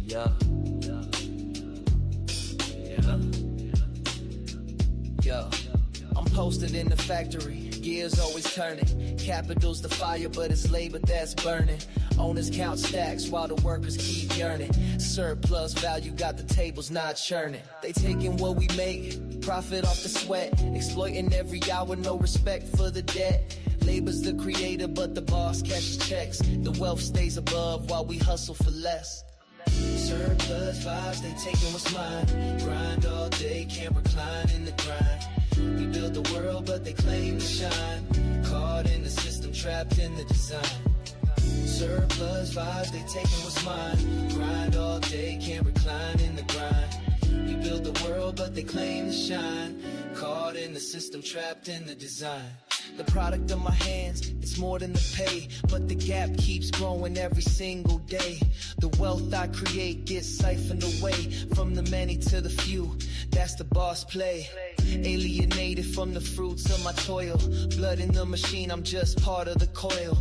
Yeah. Yo, I'm posted in the factory, gears always turning. Capital's the fire, but it's labor that's burning. Owners count stacks while the workers keep yearning. Surplus value got the tables not churning. They taking what we make, profit off the sweat. Exploiting every hour, no respect for the debt. Labor's the creator, but the boss cashes checks. The wealth stays above while we hustle for less. Surplus vibes, they taking what's mine. Grind all day, can't recline in the grind. We build the world, but they claim to shine. Caught in the system, trapped in the design. Surplus vibes, they taking what's mine. Grind all day, can't recline in the grind. We build the world, but they claim to shine. Caught in the system, trapped in the design. The product of my hands, it's more than the pay, but the gap keeps growing every single day. The wealth I create gets siphoned away from the many to the few. That's the boss play. Alienated from the fruits of my toil. Blood in the machine, I'm just part of the coil.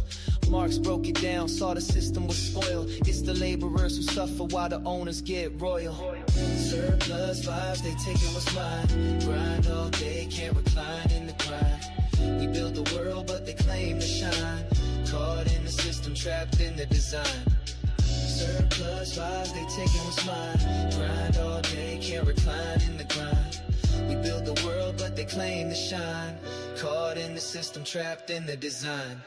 Marx broke it down, saw the system was spoiled. It's the laborers who suffer while the owners get royal. Surplus vibes, they taking what's mine. Grind all day, can't recline in the grind. We build the world, but they claim to shine. Caught in the system, trapped in the design. Surplus vibes, they taking what's mine. Grind all day, can't recline in the grind. We build the world, but they claim to shine. Caught in the system, trapped in the design.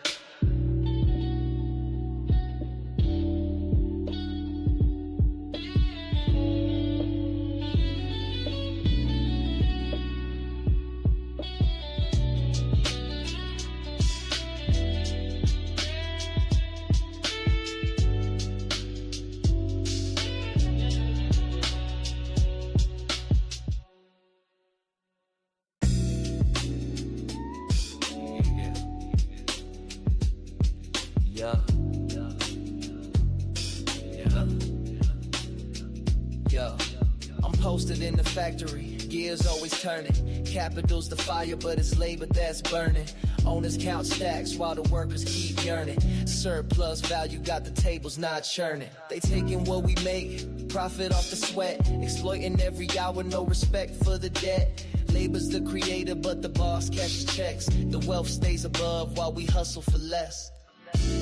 Yo, I'm posted in the factory, gears always turning. Capital's the fire, but it's labor that's burning. Owners count stacks while the workers keep yearning. Surplus value got the tables not churning. They taking what we make, profit off the sweat. Exploiting every hour, no respect for the debt. Labor's the creator, but the boss cashes checks. The wealth stays above while we hustle for less.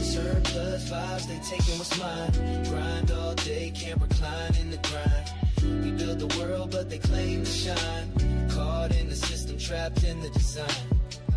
Surplus vibes, they taking what's mine. Grind all day, can't recline in the grind. We build the world, but they claim to shine. Caught in the system, trapped in the design.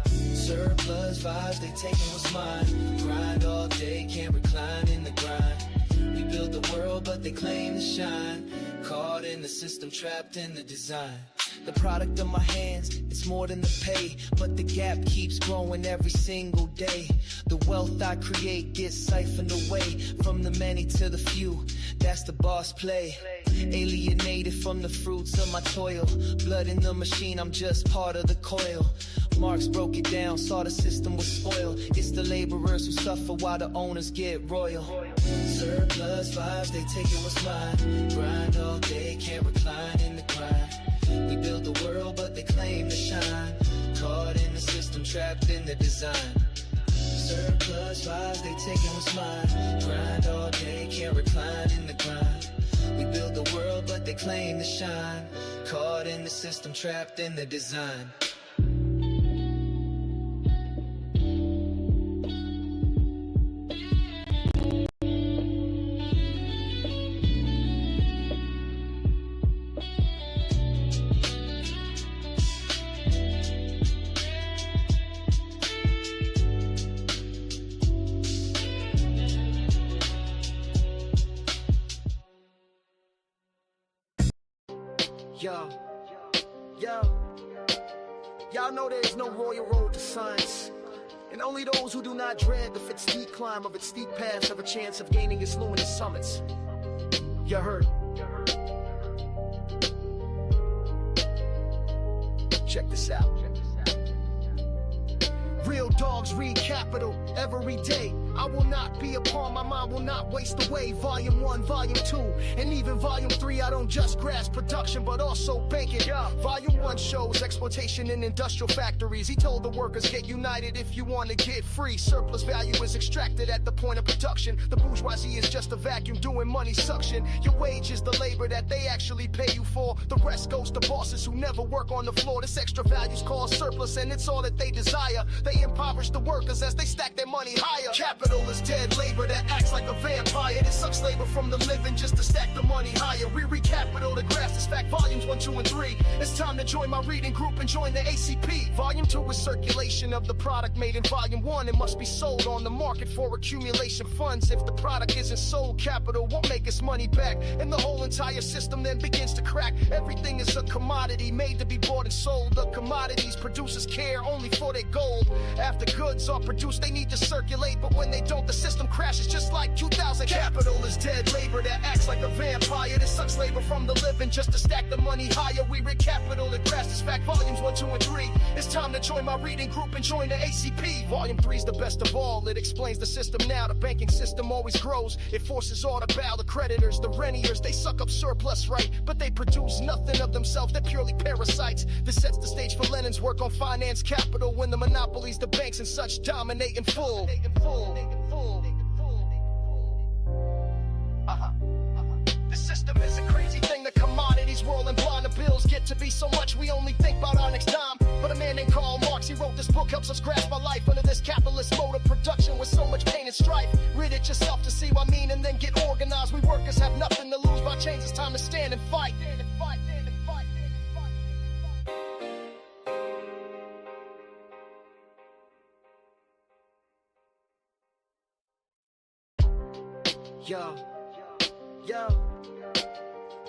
Surplus vibes, they taking what's mine. Grind all day, can't recline in the grind. We build the world, but they claim to shine. Caught in the system, trapped in the design. The product of my hands, it's more than the pay, but the gap keeps growing every single day. The wealth I create gets siphoned away from the many to the few. That's the boss play. Alienated from the fruits of my toil. Blood in the machine, I'm just part of the coil. Marx broke it down, saw the system was spoiled. It's the laborers who suffer while the owners get royal. Surplus vibes, they taking what's mine. Grind all day, can't recline in the grind. We build the world, but they claim to shine. Caught in the system, trapped in the design. Surplus vibes, they taking what's mine. Grind all day, can't recline in the grind. We build the world, but they claim to shine. Caught in the system, trapped in the design. Y'all know there's no royal road to science, and only those who do not dread the steep climb of its steep paths have a chance of gaining its luminous summits. You heard? Check this out. Real dogs read capital every day. I will not be a pawn, my mind will not waste away. Volume 1, Volume 2, and even Volume 3. I don't just grasp production, but also banking. Volume 1 shows exploitation in industrial factories. He told the workers, get united if you want to get free. Surplus value is extracted at the point of production. The bourgeoisie is just a vacuum doing money suction. Your wage is the labor that they actually pay you for. The rest goes to bosses who never work on the floor. This extra value's called surplus, and it's all that they desire. They impoverish the workers as they stack their money higher. Capital is dead labor that acts like a vampire. It sucks labor from the living just to stack the money higher. We read Capital to grasp this fact, volumes 1, 2, and 3. It's time to join my reading group and join the ACP. Volume 2 is circulation of the product made in Volume 1. It must be sold on the market for accumulation funds. If the product isn't sold, capital won't make its money back, and the whole entire system then begins to crack. Everything is a commodity made to be bought and sold. The commodities producers care only for their gold. After goods are produced, they need to circulate, but when they don't, the system crashes just like 2000. Capital is dead labor that acts like a vampire. This sucks labor from the living just to stack the money higher. We read Capital to grasp this fact, volumes 1, 2, and 3. It's time to join my reading group and join the ACP. Volume 3 is the best of all. It explains the system now. The banking system always grows. It forces all to bow. The creditors, the rentiers, they suck up surplus, right? But they produce nothing of themselves. They're purely parasites. This sets the stage for Lenin's work on finance capital, when the monopolies, the banks and such dominate in full. The system is a crazy thing. The commodities whirl and blind. The bills get to be so much we only think about our next dime. But a man named Karl Marx, he wrote this book, helps us grasp our life under this capitalist mode of production with so much pain and strife. Read it yourself to see what I mean, and then get organized. We workers have nothing to lose by change. It's time to stand and fight.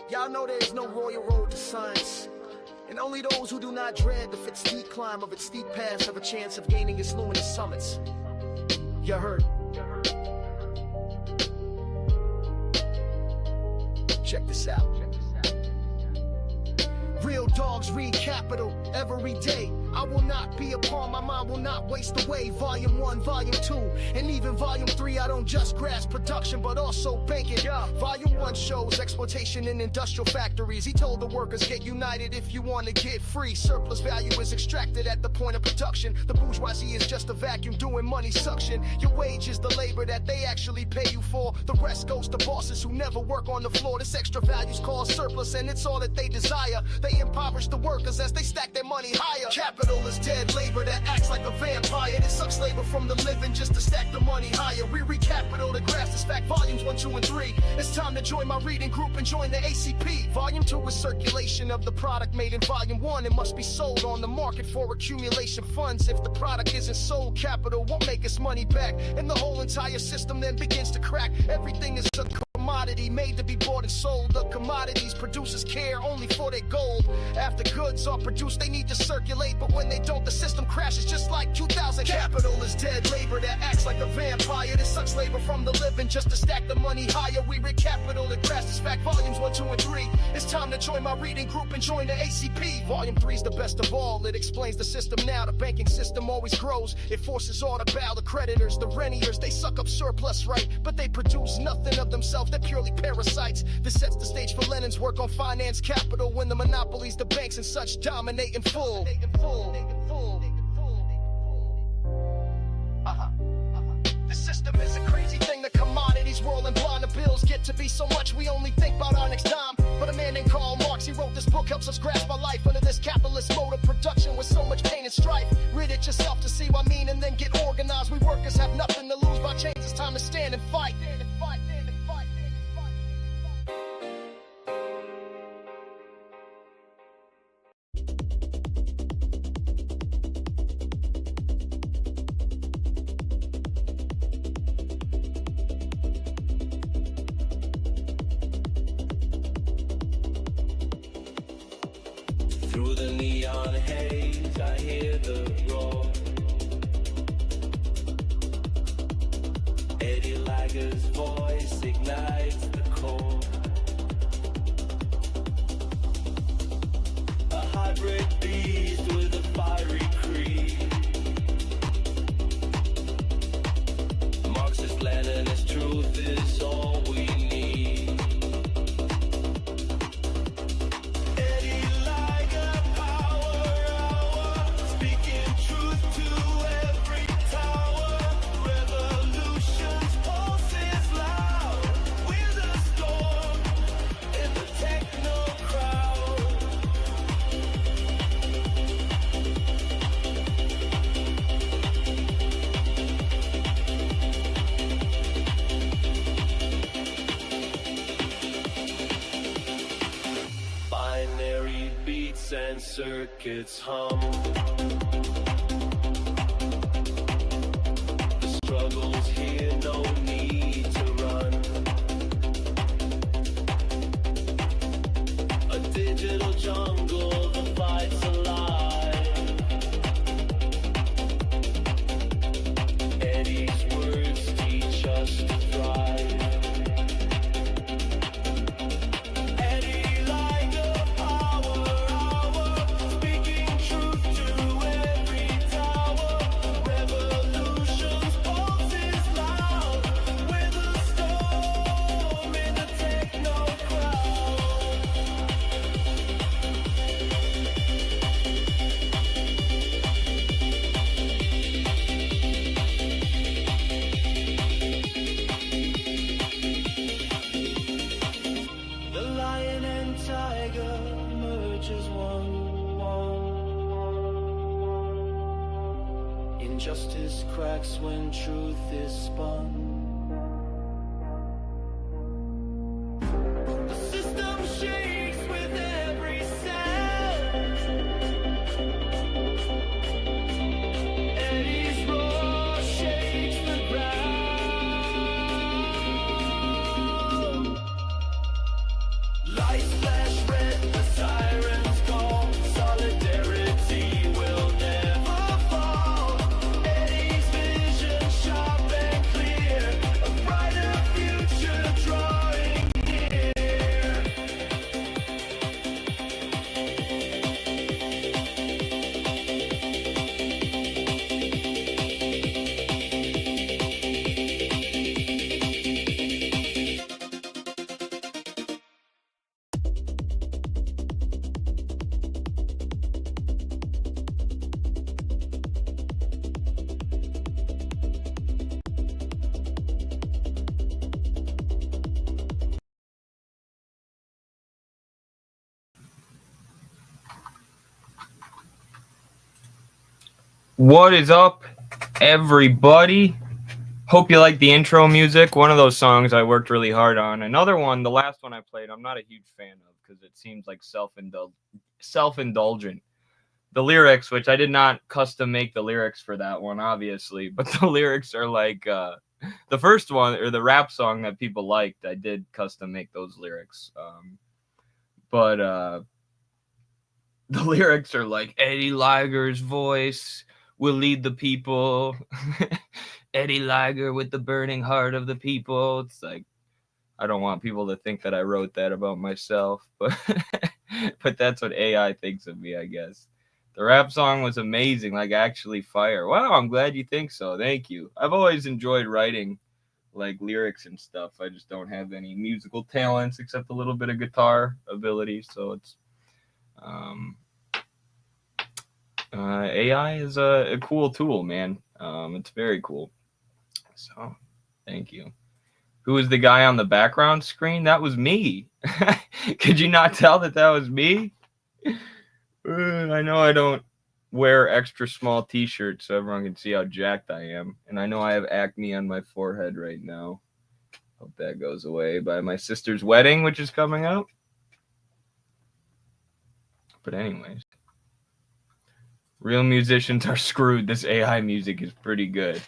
Y'all know there is no royal road to science, and only those who do not dread the steep climb of its steep paths have a chance of gaining its luminous summits. You heard? Check this out. Real dogs read Capital every day. I will not be a pawn, my mind will not waste away. Volume 1, Volume 2, and even Volume 3. I don't just grasp production, but also banking. Volume 1 shows exploitation in industrial factories. He told the workers, get united if you want to get free. Surplus value is extracted at the point of production. The bourgeoisie is just a vacuum doing money suction. Your wage is the labor that they actually pay you for. The rest goes to bosses who never work on the floor. This extra value's called surplus, and it's all that they desire. They impoverish the workers as they stack their money higher. Capital is dead labor that acts like a vampire. It sucks labor from the living just to stack the money higher. We read Capital to grasp this fact, volumes 1, 2, and 3. It's time to join my reading group and join the ACP. Volume 2 is circulation of the product made in Volume 1. It must be sold on the market for accumulation funds. If the product isn't sold, capital won't make its money back, and the whole entire system then begins to crack. Everything is a commodity made to be bought and sold. The commodities producers care only for their gold. After goods are produced, they need to circulate, but when they don't, the system crashes just like 2000. Capital is dead labor that acts like a vampire. This sucks labor from the living just to stack the money higher. We read Capital to grasp this fact, volumes 1, 2, and 3. It's time to join my reading group and join the ACP. Volume 3 is the best of all. It explains the system now. The banking system always grows. It forces all to bow. The creditors, the rentiers, they suck up surplus, right? But they produce nothing of themselves. They're purely parasites. This sets the stage for Lenin's work on finance capital, when the monopolies, the banks and such dominate in full. The system is a crazy thing. The commodities whirl and blind. The bills get to be so much we only think about our next dime. But a man named Karl Marx, he wrote this book, helps us grasp our life under this capitalist mode of production with so much pain and strife. Read it yourself to see what I mean, and then get organized. We workers have nothing to lose by change. It's time to stand and fight. Through the neon haze, I hear the roar. Eddie Lager's voice ignites the core. A hybrid beast with a fiery creed. Marx and circuits hum. The struggle's here, no need to run. A digital jungle, the fight's alive. Eddie's words teach us to thrive. Injustice cracks when truth is spun. The system shakes with every sound. Eddie's roar shakes the ground. Lights flash red, the sirens call. Solidarity will never fall. Eddie's vision sharp and clear. A brighter future drawing near. What is up, everybody? Hope you like the intro music. One of those songs I worked really hard on. Another one, the last one I played, I'm not a huge fan of because it seems like self-indulgent. The lyrics, which I did not custom make the lyrics for that one, obviously, but the lyrics are like the first one, or the rap song that people liked, I did custom make those lyrics. But the lyrics are like, Eddie Liger's voice will lead the people. Eddie Liger with the burning heart of the people. It's like, I don't want people to think that I wrote that about myself, but but that's what AI thinks of me, I guess. The rap song was amazing, like actually fire. Wow, I'm glad you think so. Thank you. I've always enjoyed writing like lyrics and stuff. I just don't have any musical talents except a little bit of guitar ability, so it's AI is a cool tool, man. It's very cool. So, thank you. Who is the guy on the background screen? That was me. Could you not tell that was me? I know I don't wear extra small t-shirts so everyone can see how jacked I am. And I know I have acne on my forehead right now. Hope that goes away by my sister's wedding, which is coming up. But anyways. Real musicians are screwed. This AI music is pretty good.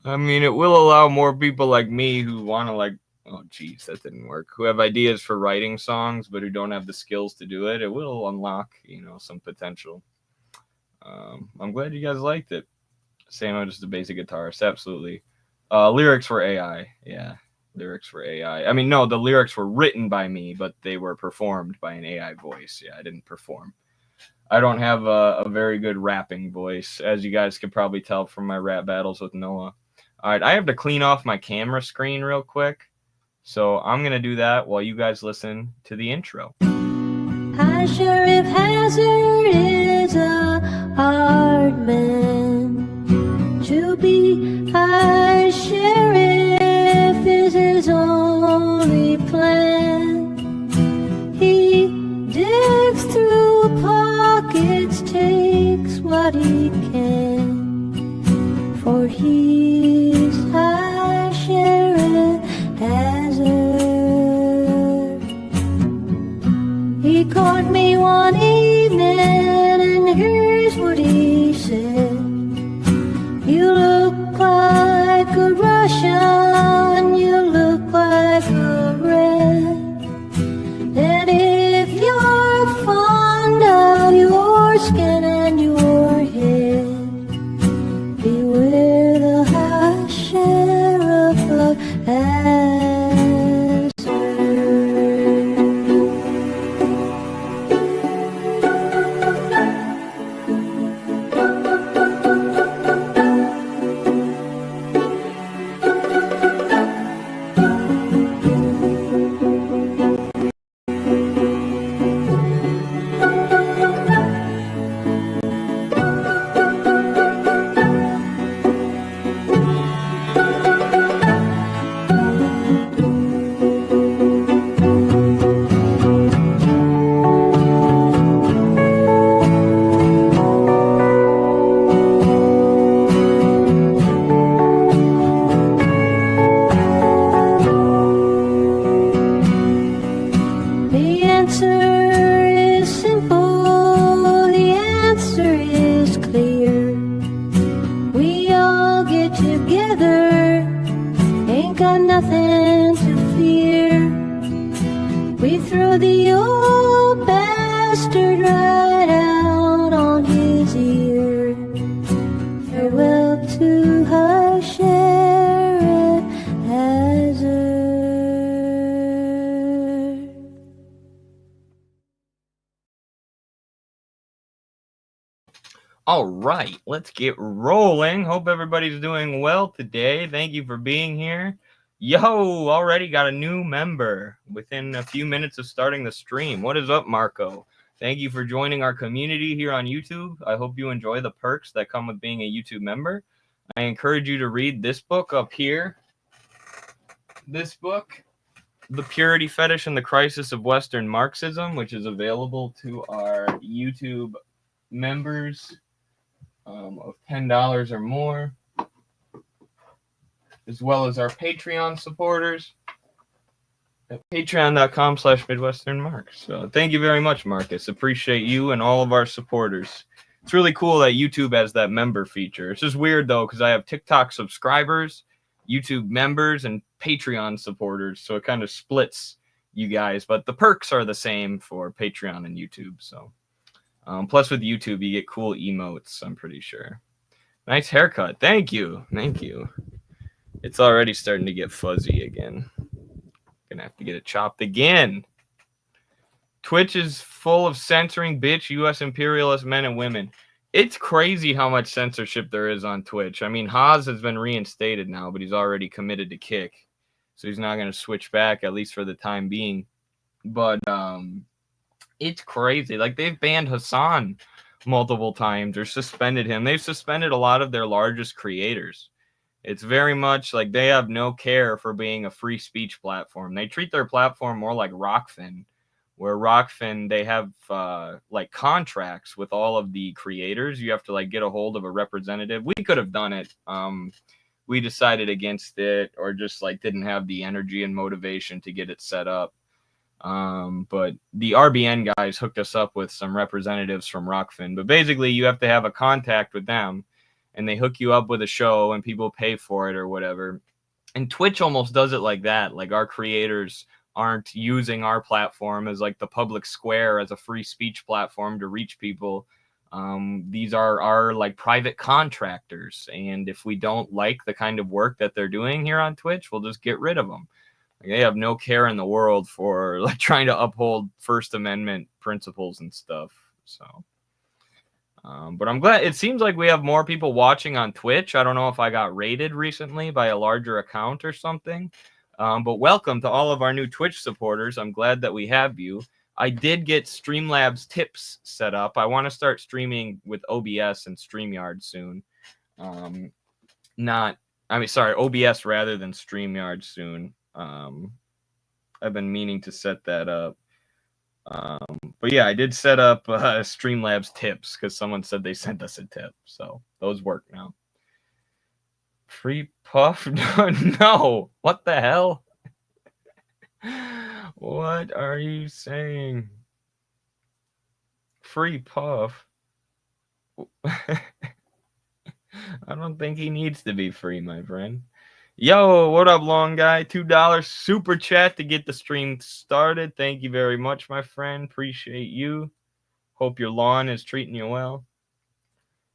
I mean, it will allow more people like me who want to oh, geez, that didn't work. Who have ideas for writing songs, but who don't have the skills to do it. It will unlock, some potential. I'm glad you guys liked it. Same as just a basic guitarist. Absolutely. Lyrics were AI. Yeah, lyrics were AI. I mean, no, the lyrics were written by me, but they were performed by an AI voice. Yeah, I didn't perform. I don't have a very good rapping voice, as you guys could probably tell from my rap battles with Noah. All right, I have to clean off my camera screen real quick, so I'm going to do that while you guys listen to the intro. High Sheriff Hazard is a hard man to be. High Sheriff is his only plan. He digs through pockets, takes what he can, for he's High Sheriff Hazard. He caught me one evening began to fear. We threw the old bastard right out on his ear. Farewell to her Sheriff Hazard. All right, let's get rolling. Hope everybody's doing well today. Thank you for being here. Yo, already got a new member within a few minutes of starting the stream. What is up, Marco? Thank you for joining our community here on YouTube. I hope you enjoy the perks that come with being a YouTube member. I encourage you to read this book up here. This book, The Purity Fetish and the Crisis of Western Marxism, which is available to our YouTube members of $10 or more, as well as our Patreon supporters at patreon.com/MidwesternMarx. So thank you very much, Marcus. Appreciate you and all of our supporters. It's really cool that YouTube has that member feature. It's just weird, though, because I have TikTok subscribers, YouTube members, and Patreon supporters, so it kind of splits you guys. But the perks are the same for Patreon and YouTube, so... plus with YouTube, you get cool emotes, I'm pretty sure. Nice haircut. Thank you. Thank you. It's already starting to get fuzzy again. Gonna have to get it chopped again. Twitch is full of censoring bitch U.S. imperialist men and women. It's crazy how much censorship there is on Twitch. I mean, Haas has been reinstated now, but he's already committed to kick. So he's not going to switch back, at least for the time being. But, it's crazy. Like, they've banned Hassan multiple times or suspended him. They've suspended a lot of their largest creators. It's very much like they have no care for being a free speech platform. They treat their platform more like Rockfin, where Rockfin, they have like contracts with all of the creators. You have to like get a hold of a representative. We could have done it. We decided against it, or just like didn't have the energy and motivation to get it set up. But the RBN guys hooked us up with some representatives from Rockfin. But basically, you have to have a contact with them, and they hook you up with a show, and people pay for it or whatever. And Twitch almost does it like that. Like, our creators aren't using our platform as like the public square as a free speech platform to reach people. These are our like private contractors, and if we don't like the kind of work that they're doing here on Twitch, we'll just get rid of them. Like, they have no care in the world for like trying to uphold First Amendment principles and stuff. So, but I'm glad it seems like we have more people watching on Twitch. I don't know if I got raided recently by a larger account or something. But welcome to all of our new Twitch supporters. I'm glad that we have you. I did get Streamlabs tips set up. I want to start streaming with OBS and StreamYard soon. OBS rather than StreamYard soon. I've been meaning to set that up. But yeah, I did set up Streamlabs tips because someone said they sent us a tip. So those work now. Free puff? No. What the hell? What are you saying? Free puff? I don't think he needs to be free, my friend. Yo, what up, long guy? $2 super chat to get the stream started. Thank you very much, my friend. Appreciate you. Hope your lawn is treating you well.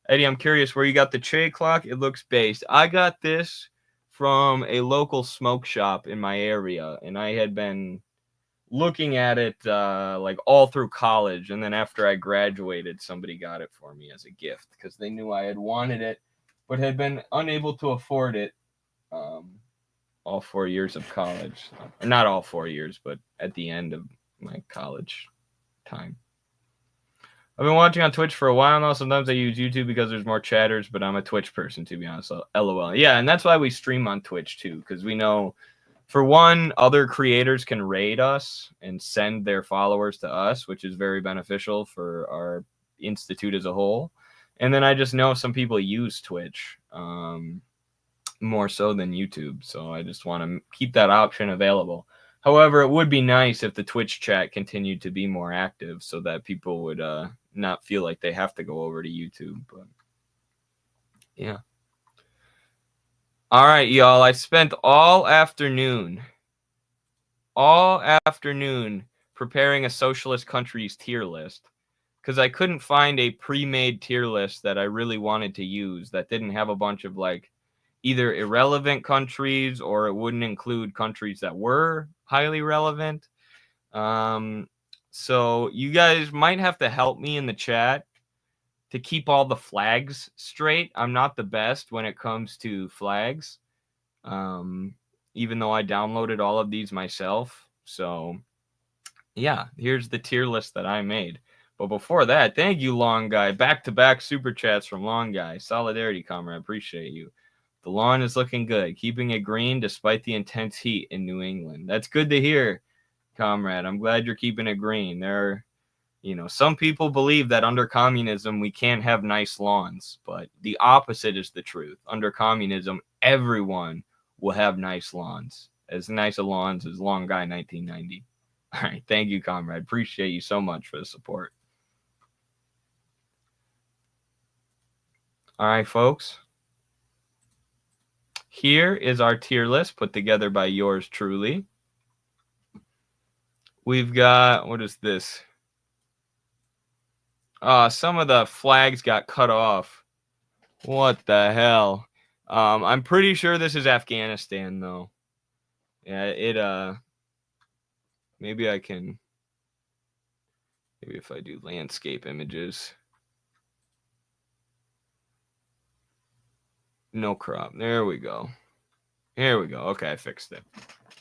Eddie, I'm curious where you got the Che clock. It looks based. I got this from a local smoke shop in my area, and I had been looking at it like all through college, and then after I graduated, somebody got it for me as a gift because they knew I had wanted it, but had been unable to afford it all 4 years of college. Not all 4 years, but at the end of my college time. I've been watching on Twitch for a while now. Sometimes I use YouTube because there's more chatters, but I'm a Twitch person, to be honest. So, LOL. Yeah, and that's why we stream on Twitch, too, because we know, for one, other creators can raid us and send their followers to us, which is very beneficial for our institute as a whole. And then I just know some people use Twitch more so than YouTube, so I just want to keep that option available. However, it would be nice if the Twitch chat continued to be more active so that people would not feel like they have to go over to YouTube. But yeah. All right, y'all. I spent all afternoon all afternoon preparing a socialist country's tier list because I couldn't find a pre-made tier list that I really wanted to use that didn't have a bunch of like either irrelevant countries or it wouldn't include countries that were highly relevant. So you guys might have to help me in the chat to keep all the flags straight. I'm not the best when it comes to flags, even though I downloaded all of these myself. So yeah, here's the tier list that I made. But before that, thank you, Long Guy. Back-to-back super chats from Long Guy. Solidarity, comrade. Appreciate you. The lawn is looking good, keeping it green despite the intense heat in New England. That's good to hear, comrade. I'm glad you're keeping it green. There are, you know, some people believe that under communism we can't have nice lawns, but the opposite is the truth. Under communism, everyone will have nice lawns. As nice a lawns as Long Guy 1990. All right, thank you, comrade. Appreciate you so much for the support. All right, folks. Here is our tier list put together by yours truly. We've got, what is this? Some of the flags got cut off. What the hell? I'm pretty sure this is Afghanistan, though. Yeah, maybe I can, maybe if I do landscape images. No crop. There we go. Here we go. Okay, I fixed it.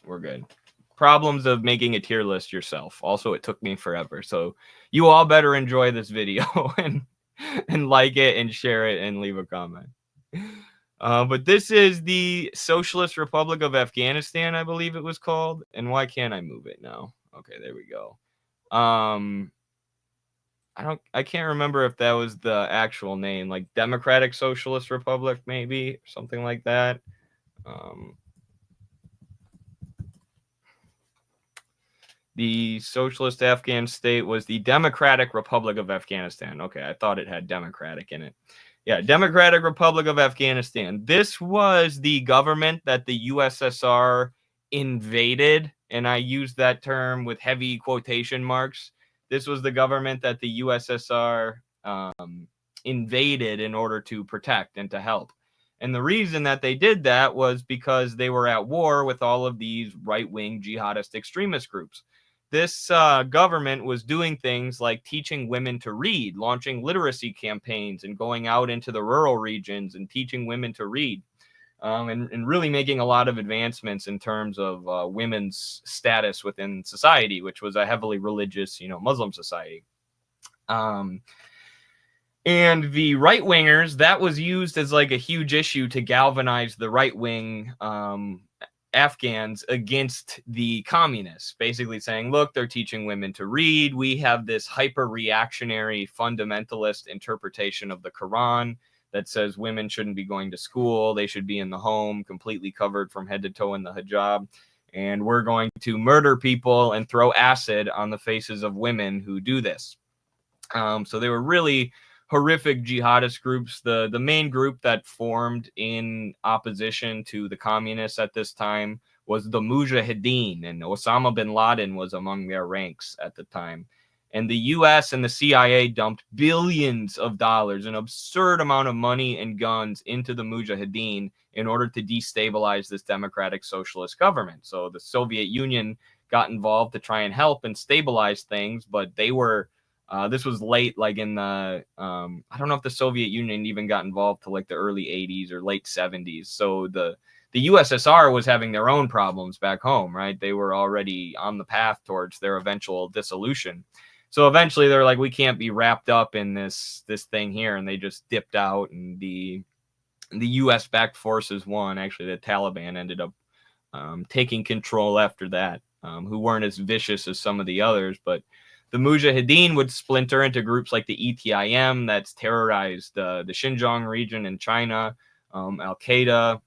We're good. Problems of making a tier list yourself. Also, it took me forever. So you all better enjoy this video and like it and share it and leave a comment. But this is the Socialist Republic of Afghanistan, I believe it was called. And why can't I move it now? Okay, there we go. I can't remember if that was the actual name, like Democratic Socialist Republic, maybe, something like that. The Socialist Afghan state was the Democratic Republic of Afghanistan. Okay, I thought it had Democratic in it. Yeah, Democratic Republic of Afghanistan. This was the government that the USSR invaded, and I use that term with heavy quotation marks. This was the government that the USSR invaded in order to protect and to help. And the reason that they did that was because they were at war with all of these right-wing jihadist extremist groups. This government was doing things like teaching women to read, launching literacy campaigns, and going out into the rural regions and teaching women to read, and really making a lot of advancements in terms of women's status within society, which was a heavily religious, Muslim society. And the right-wingers, that was used as like a huge issue to galvanize the right-wing Afghans against the communists, basically saying, look, they're teaching women to read. We have this hyper-reactionary fundamentalist interpretation of the Quran that says women shouldn't be going to school. They should be in the home, completely covered from head to toe in the hijab. And we're going to murder people and throw acid on the faces of women who do this. So they were really horrific jihadist groups. The main group that formed in opposition to the communists at this time was the Mujahideen, and Osama bin Laden was among their ranks at the time. And the US and the CIA dumped billions of dollars, an absurd amount of money and guns into the Mujahideen in order to destabilize this democratic socialist government. So the Soviet Union got involved to try and help and stabilize things, but they were this was late, like in the, I don't know if the Soviet Union even got involved till like the early 80s or late 70s. So the USSR was having their own problems back home, right? They were already on the path towards their eventual dissolution. So eventually they're like, we can't be wrapped up in this thing here. And they just dipped out, and the US-backed forces won. Actually, the Taliban ended up taking control after that, who weren't as vicious as some of the others, but the Mujahideen would splinter into groups like the ETIM that's terrorized the Xinjiang region in China, Al-Qaeda,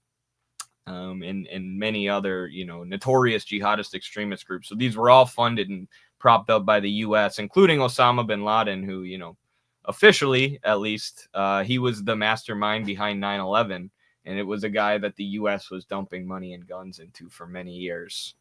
and many other, notorious jihadist extremist groups. So these were all funded and propped up by the U.S., including Osama bin Laden, who, officially, at least, he was the mastermind behind 9/11. And it was a guy that the U.S. was dumping money and guns into for many years.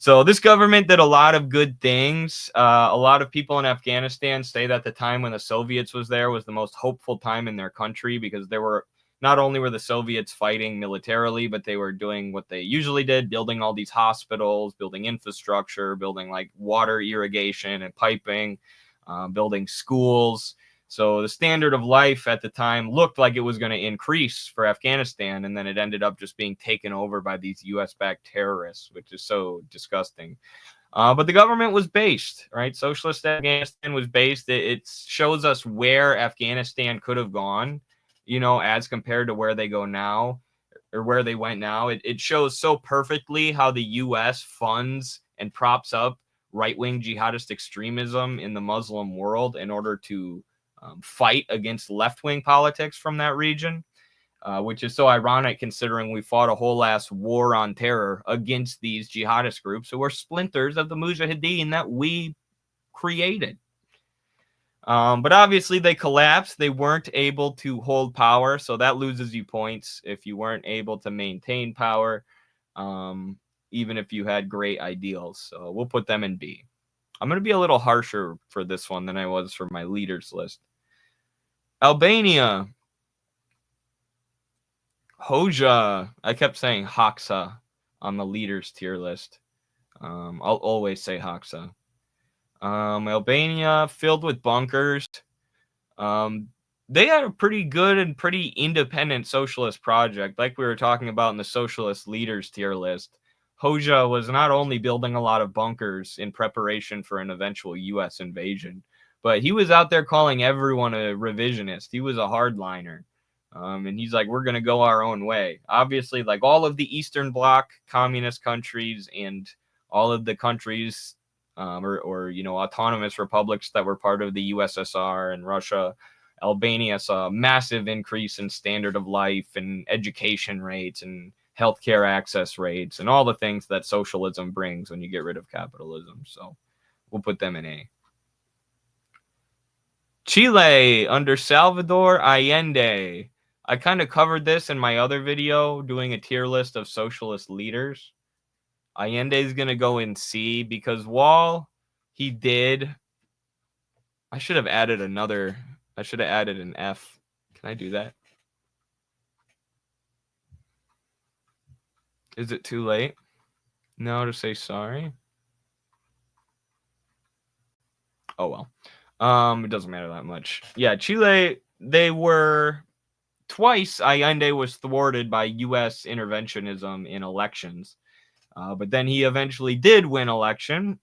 So this government did a lot of good things. A lot of people in Afghanistan say that the time when the Soviets was there was the most hopeful time in their country, because there were not only were the Soviets fighting militarily, but they were doing what they usually did, building all these hospitals, building infrastructure, building like water irrigation and piping, building schools. So the standard of life at the time looked like it was going to increase for Afghanistan, and then it ended up just being taken over by these US-backed terrorists, which is so disgusting. But the government was based, right? Socialist Afghanistan was based. It shows us where Afghanistan could have gone, you know, as compared to where they go now, or where they went now. It shows so perfectly how the US funds and props up right-wing jihadist extremism in the Muslim world in order to fight against left-wing politics from that region, which is so ironic considering we fought a whole ass war on terror against these jihadist groups who were splinters of the Mujahideen that we created. But obviously they collapsed. They weren't able to hold power, so that loses you points if you weren't able to maintain power, even if you had great ideals. So we'll put them in B. I'm going to be a little harsher for this one than I was for my leaders list. Albania. Hoja. I kept saying Haksa on the leaders tier list. I'll always say Haksa. Albania, filled with bunkers. They had a pretty good and pretty independent socialist project, like we were talking about in the socialist leaders tier list. Hoja was not only building a lot of bunkers in preparation for an eventual U.S. invasion, but he was out there calling everyone a revisionist. He was a hardliner. And he's like, we're going to go our own way. Obviously, like all of the Eastern Bloc communist countries and all of the countries or you know, autonomous republics that were part of the USSR and Russia, Albania saw a massive increase in standard of life and education rates and healthcare access rates and all the things that socialism brings when you get rid of capitalism. So we'll put them in A. Chile under Salvador Allende. I kind of covered this in my other video doing a tier list of socialist leaders. Allende is going to go in C because while he did, I should have added another, I should have added an F. Can I do that? Is it too late? No, to say sorry. Oh, well. It doesn't matter that much. Yeah, Chile, they were twice Allende was thwarted by U.S. interventionism in elections. But then he eventually did win election,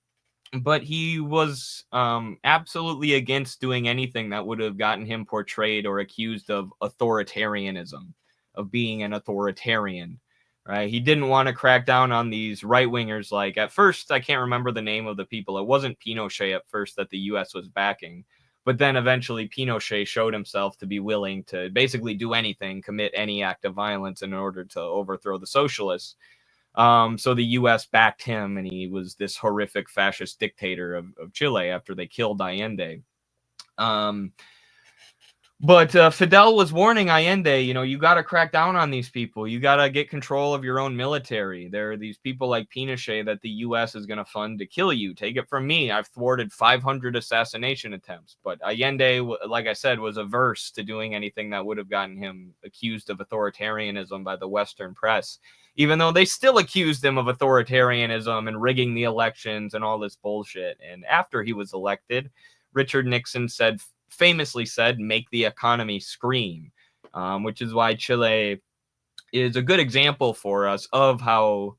but he was absolutely against doing anything that would have gotten him portrayed or accused of authoritarianism, of being an authoritarian, right? He didn't want to crack down on these right-wingers. Like at first, I can't remember the name of the people. It wasn't Pinochet at first that the U.S. was backing, but then eventually Pinochet showed himself to be willing to basically do anything, commit any act of violence in order to overthrow the socialists. So the U.S. backed him, and he was this horrific fascist dictator of Chile after they killed Allende. But Fidel was warning Allende, you know, you got to crack down on these people. You got to get control of your own military. There are these people like Pinochet that the U.S. is going to fund to kill you. Take it from me. I've thwarted 500 assassination attempts. But Allende, like I said, was averse to doing anything that would have gotten him accused of authoritarianism by the Western press, even though they still accused him of authoritarianism and rigging the elections and all this bullshit. And after he was elected, Richard Nixon famously said, make the economy scream, which is why Chile is a good example for us of how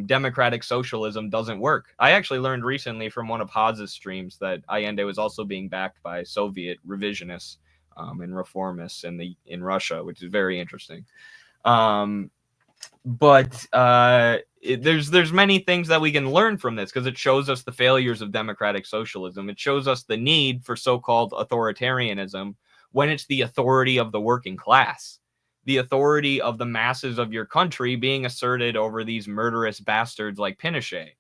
democratic socialism doesn't work. I actually learned recently from one of Haz's streams that Allende was also being backed by Soviet revisionists and reformists in Russia, which is very interesting. But there's many things that we can learn from this because it shows us the failures of democratic socialism. It shows us the need for so-called authoritarianism when it's the authority of the working class, the authority of the masses of your country being asserted over these murderous bastards like Pinochet.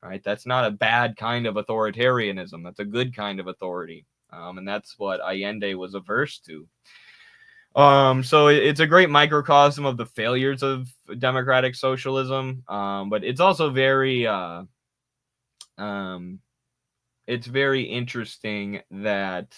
Right? That's not a bad kind of authoritarianism. That's a good kind of authority. And that's what Allende was averse to. So it's a great microcosm of the failures of democratic socialism. But it's also very it's very interesting that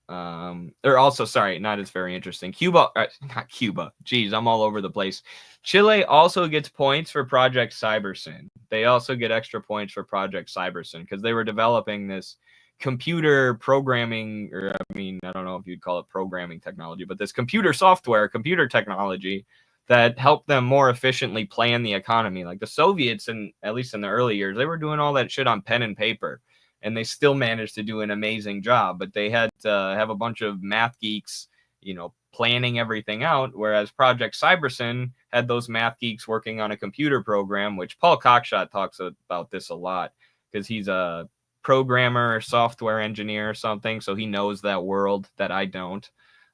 or also, sorry, not as very interesting. Cuba, not Cuba. Geez, I'm all over the place. Chile also gets points for Project Cybersyn. They also get extra points for Project Cybersyn because they were developing this computer programming, or I mean, I don't know if you'd call it programming technology, but this computer software, computer technology that helped them more efficiently plan the economy. Like the Soviets, and at least in the early years, they were doing all that shit on pen and paper. And they still managed to do an amazing job, but they had to have a bunch of math geeks, planning everything out. Whereas Project Cybersyn had those math geeks working on a computer program, which Paul Cockshott talks about this a lot because he's a programmer or software engineer or something. So he knows that world that I don't.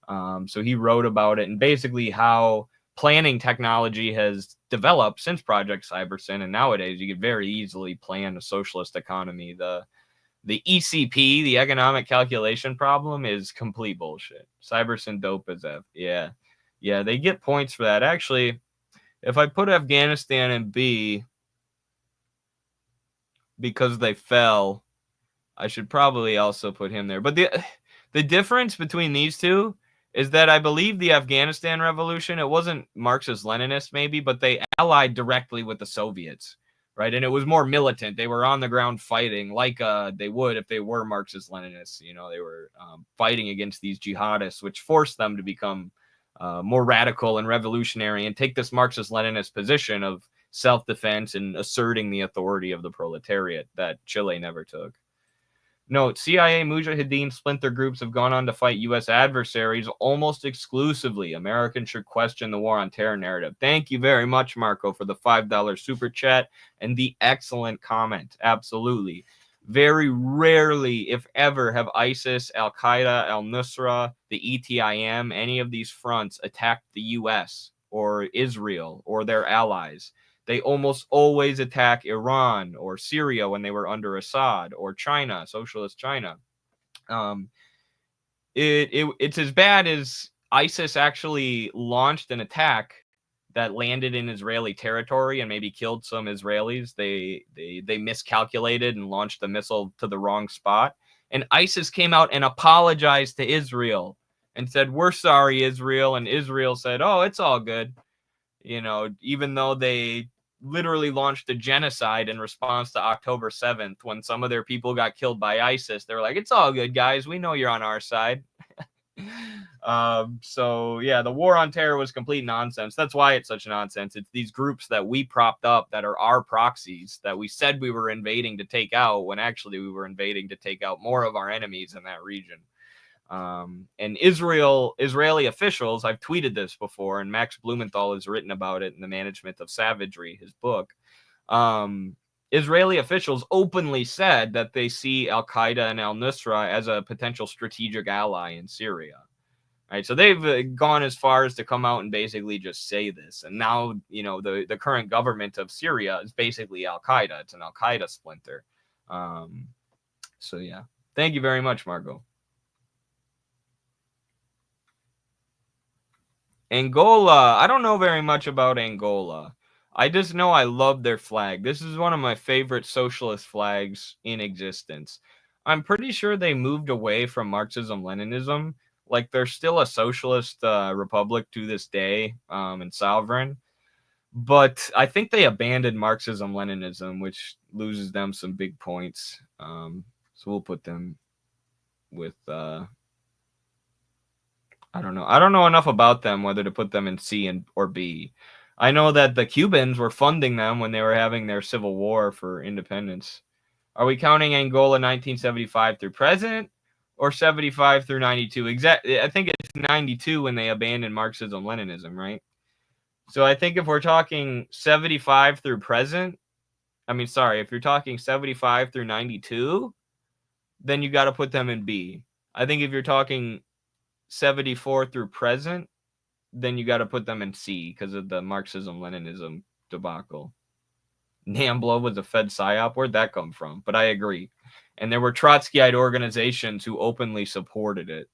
So he wrote about it and basically how planning technology has developed since Project Cybersyn. And nowadays you could very easily plan a socialist economy. The ECP, the economic calculation problem, is complete bullshit. Cybersyn dope as F. Yeah. Yeah, they get points for that. Actually, if I put Afghanistan in B because they fell, I should probably also put him there. But the difference between these two is that I believe the Afghanistan revolution, it wasn't Marxist-Leninist maybe, but they allied directly with the Soviets. Right, and it was more militant. They were on the ground fighting like they would if they were Marxist-Leninists. They were fighting against these jihadists, which forced them to become more radical and revolutionary and take this Marxist-Leninist position of self-defense and asserting the authority of the proletariat that Chile never took. Note, CIA Mujahideen splinter groups have gone on to fight U.S. adversaries almost exclusively. Americans should question the war on terror narrative. Thank you very much, Marco, for the $5 super chat and the excellent comment. Absolutely. Very rarely, if ever, have ISIS, Al-Qaeda, Al-Nusra, the ETIM, any of these fronts attacked the U.S. or Israel or their allies. They almost always attack Iran or Syria when they were under Assad, or China, socialist China. It's as bad as ISIS actually launched an attack that landed in Israeli territory and maybe killed some Israelis. They miscalculated and launched the missile to the wrong spot. And ISIS came out and apologized to Israel and said, "We're sorry, Israel." And Israel said, "Oh, it's all good." Even though they literally launched a genocide in response to October 7th when some of their people got killed by ISIS. They were like, "It's all good, guys. We know you're on our side." So yeah, the war on terror was complete nonsense. That's why it's such nonsense. It's these groups that we propped up that are our proxies that we said we were invading to take out when actually we were invading to take out more of our enemies in that region. And Israeli officials, I've tweeted this before, and Max Blumenthal has written about it in The Management of Savagery, his book. Israeli officials openly said that they see Al-Qaeda and Al-Nusra as a potential strategic ally in Syria. Right, so they've gone as far as to come out and basically just say this. And now, the current government of Syria is basically Al-Qaeda. It's an Al-Qaeda splinter. So yeah, thank you very much, Margot. Angola, I don't know very much about Angola. I just know I love their flag. This is one of my favorite socialist flags in existence. I'm pretty sure they moved away from Marxism-Leninism. Like, they're still a socialist republic to this day and sovereign. But I think they abandoned Marxism-Leninism, which loses them some big points. So we'll put them with... I don't know. I don't know enough about them, whether to put them in C or B. I know that the Cubans were funding them when they were having their civil war for independence. Are we counting Angola 1975 through present or 75 through 92? Exactly. I think it's 92 when they abandoned Marxism-Leninism, right? So I think if we're talking 75 through present, if you're talking 75 through 92, then you got to put them in B. I think if you're talking 74 through present, then you got to put them in C because of the Marxism-Leninism debacle. NAMBLA was a Fed psyop. Where'd that come from? But I agree. And there were Trotskyite organizations who openly supported it.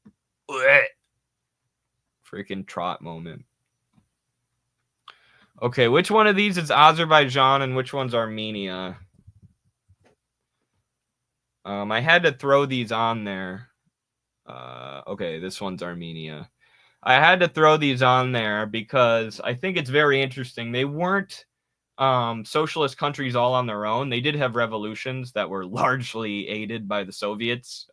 Freaking trot moment. Okay, which one of these is Azerbaijan and which one's Armenia? I had to throw these on there. Okay, this one's Armenia. I had to throw these on there because I think it's very interesting. They weren't socialist countries all on their own. They did have revolutions that were largely aided by the Soviets.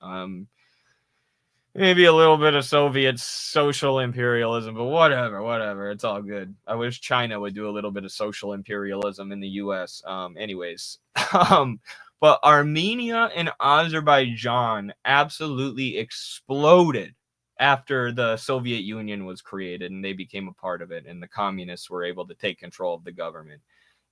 Maybe a little bit of Soviet social imperialism, but whatever. It's all good. I wish China would do a little bit of social imperialism in the U.S. Anyways, but Armenia and Azerbaijan absolutely exploded after the Soviet Union was created and they became a part of it, and the communists were able to take control of the government.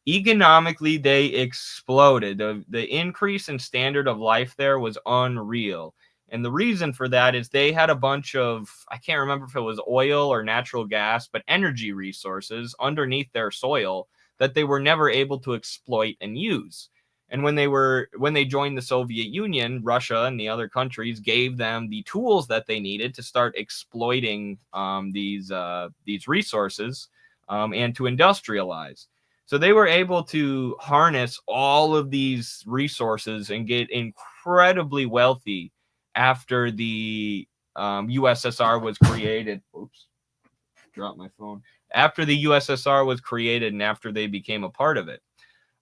Economically, they exploded. The increase in standard of life there was unreal. And the reason for that is they had a bunch of, I can't remember if it was oil or natural gas, but energy resources underneath their soil that they were never able to exploit and use. And when they joined the Soviet Union, Russia and the other countries gave them the tools that they needed to start exploiting these resources and to industrialize. So they were able to harness all of these resources and get incredibly wealthy after the USSR was created. Oops, dropped my phone. After the USSR was created and after they became a part of it.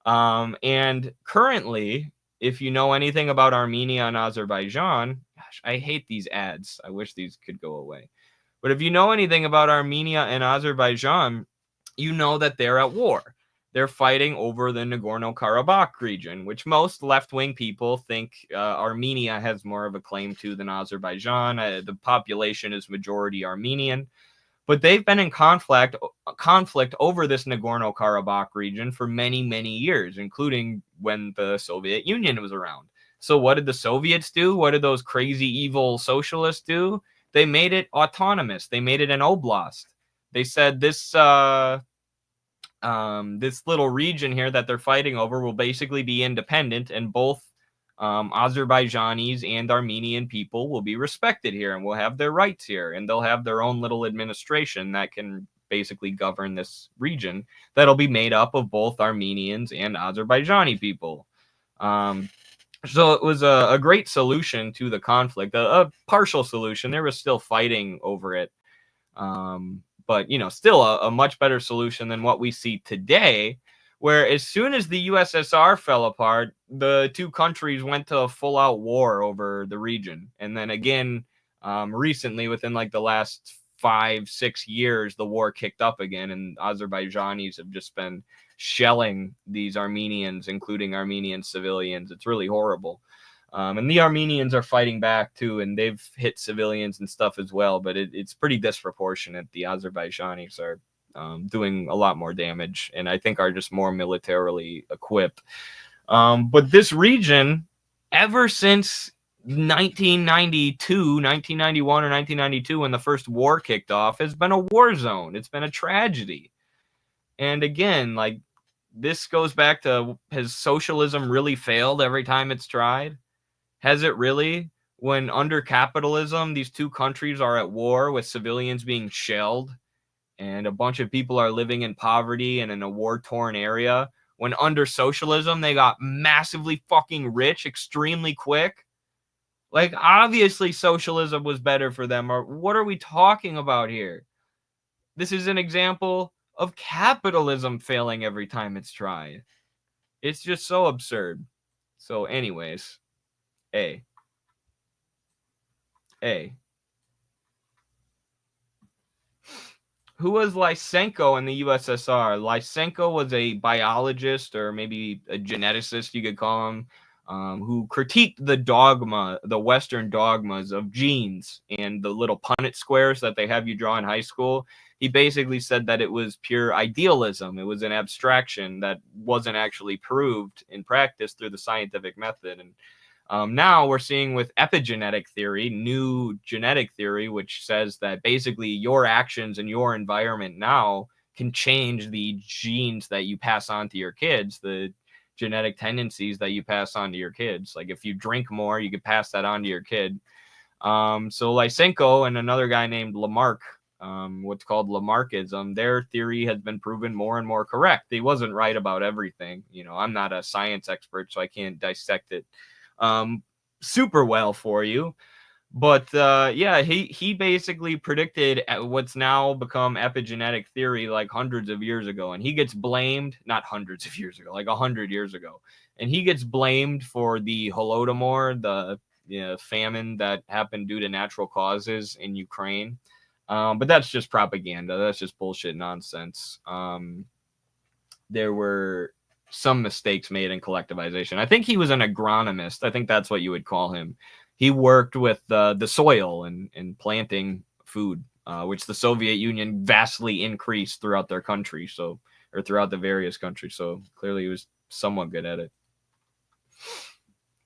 And currently, if you know anything about Armenia and Azerbaijan, gosh, I hate these ads. I wish these could go away. But if you know anything about Armenia and Azerbaijan, you know that they're at war. They're fighting over the Nagorno-Karabakh region, which most left-wing people think Armenia has more of a claim to than Azerbaijan. The population is majority Armenian. But they've been in conflict over this Nagorno-Karabakh region for many, many years, including when the Soviet Union was around. So what did the Soviets do? What did those crazy, evil socialists do? They made it autonomous. They made it an oblast. They said this little region here that they're fighting over will basically be independent, and both Azerbaijanis and Armenian people will be respected here and will have their rights here, and they'll have their own little administration that can basically govern this region that'll be made up of both Armenians and Azerbaijani people. So it was a great solution to the conflict, a partial solution. There was still fighting over it. But, still a much better solution than what we see today, where as soon as the USSR fell apart, the two countries went to a full-out war over the region. And then again, recently, within like the last 5-6 years, the war kicked up again, and Azerbaijanis have just been shelling these Armenians, including Armenian civilians. It's really horrible. And the Armenians are fighting back too, and they've hit civilians and stuff as well, but it's pretty disproportionate. The Azerbaijanis are doing a lot more damage, and I think are just more militarily equipped. But this region, ever since 1991 or 1992, when the first war kicked off, has been a war zone. It's been a tragedy. And again, like, this goes back to, has socialism really failed every time it's tried? Has it really? When under capitalism, these two countries are at war with civilians being shelled and a bunch of people are living in poverty and in a war-torn area. When under socialism, they got massively fucking rich extremely quick. Like, obviously socialism was better for them. Or what are we talking about here? This is an example of capitalism failing every time it's tried. It's just so absurd. So anyways, A. Who was Lysenko in the USSR? Lysenko was a biologist, or maybe a geneticist, you could call him, who critiqued the Western dogmas of genes and the little Punnett squares that they have you draw in high school. He basically said that it was pure idealism. It was an abstraction that wasn't actually proved in practice through the scientific method. And now we're seeing with epigenetic theory, new genetic theory, which says that basically your actions and your environment now can change the genes that you pass on to your kids, the genetic tendencies that you pass on to your kids. Like if you drink more, you could pass that on to your kid. So Lysenko and another guy named Lamarck what's called Lamarckism, their theory has been proven more and more correct. He wasn't right about everything. You know, I'm not a science expert, so I can't dissect it super well for you. But yeah, he basically predicted what's now become epigenetic theory like hundreds of years ago, and he gets blamed, not hundreds of years ago, like 100 years ago, and he gets blamed for the Holodomor, the famine that happened due to natural causes in Ukraine. But that's just propaganda. That's just bullshit nonsense. There were some mistakes made in collectivization. I think he was an agronomist. I think that's what you would call him. He worked with the soil and planting food, which the Soviet Union vastly increased throughout their country, or throughout the various countries. So clearly he was somewhat good at it.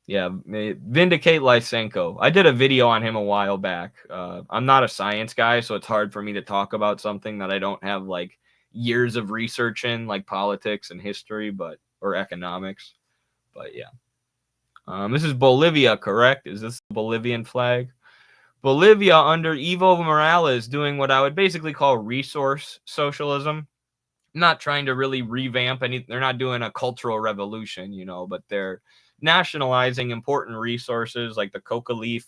Yeah, Vindicate Lysenko. I did a video on him a while back. I'm not a science guy, so it's hard for me to talk about something that I don't have like years of research in, like politics and history, or economics. But yeah. This is Bolivia, correct? Is this the Bolivian flag? Bolivia under Evo Morales doing what I would basically call resource socialism. Not trying to really revamp any. They're not doing a cultural revolution, but they're nationalizing important resources like the coca leaf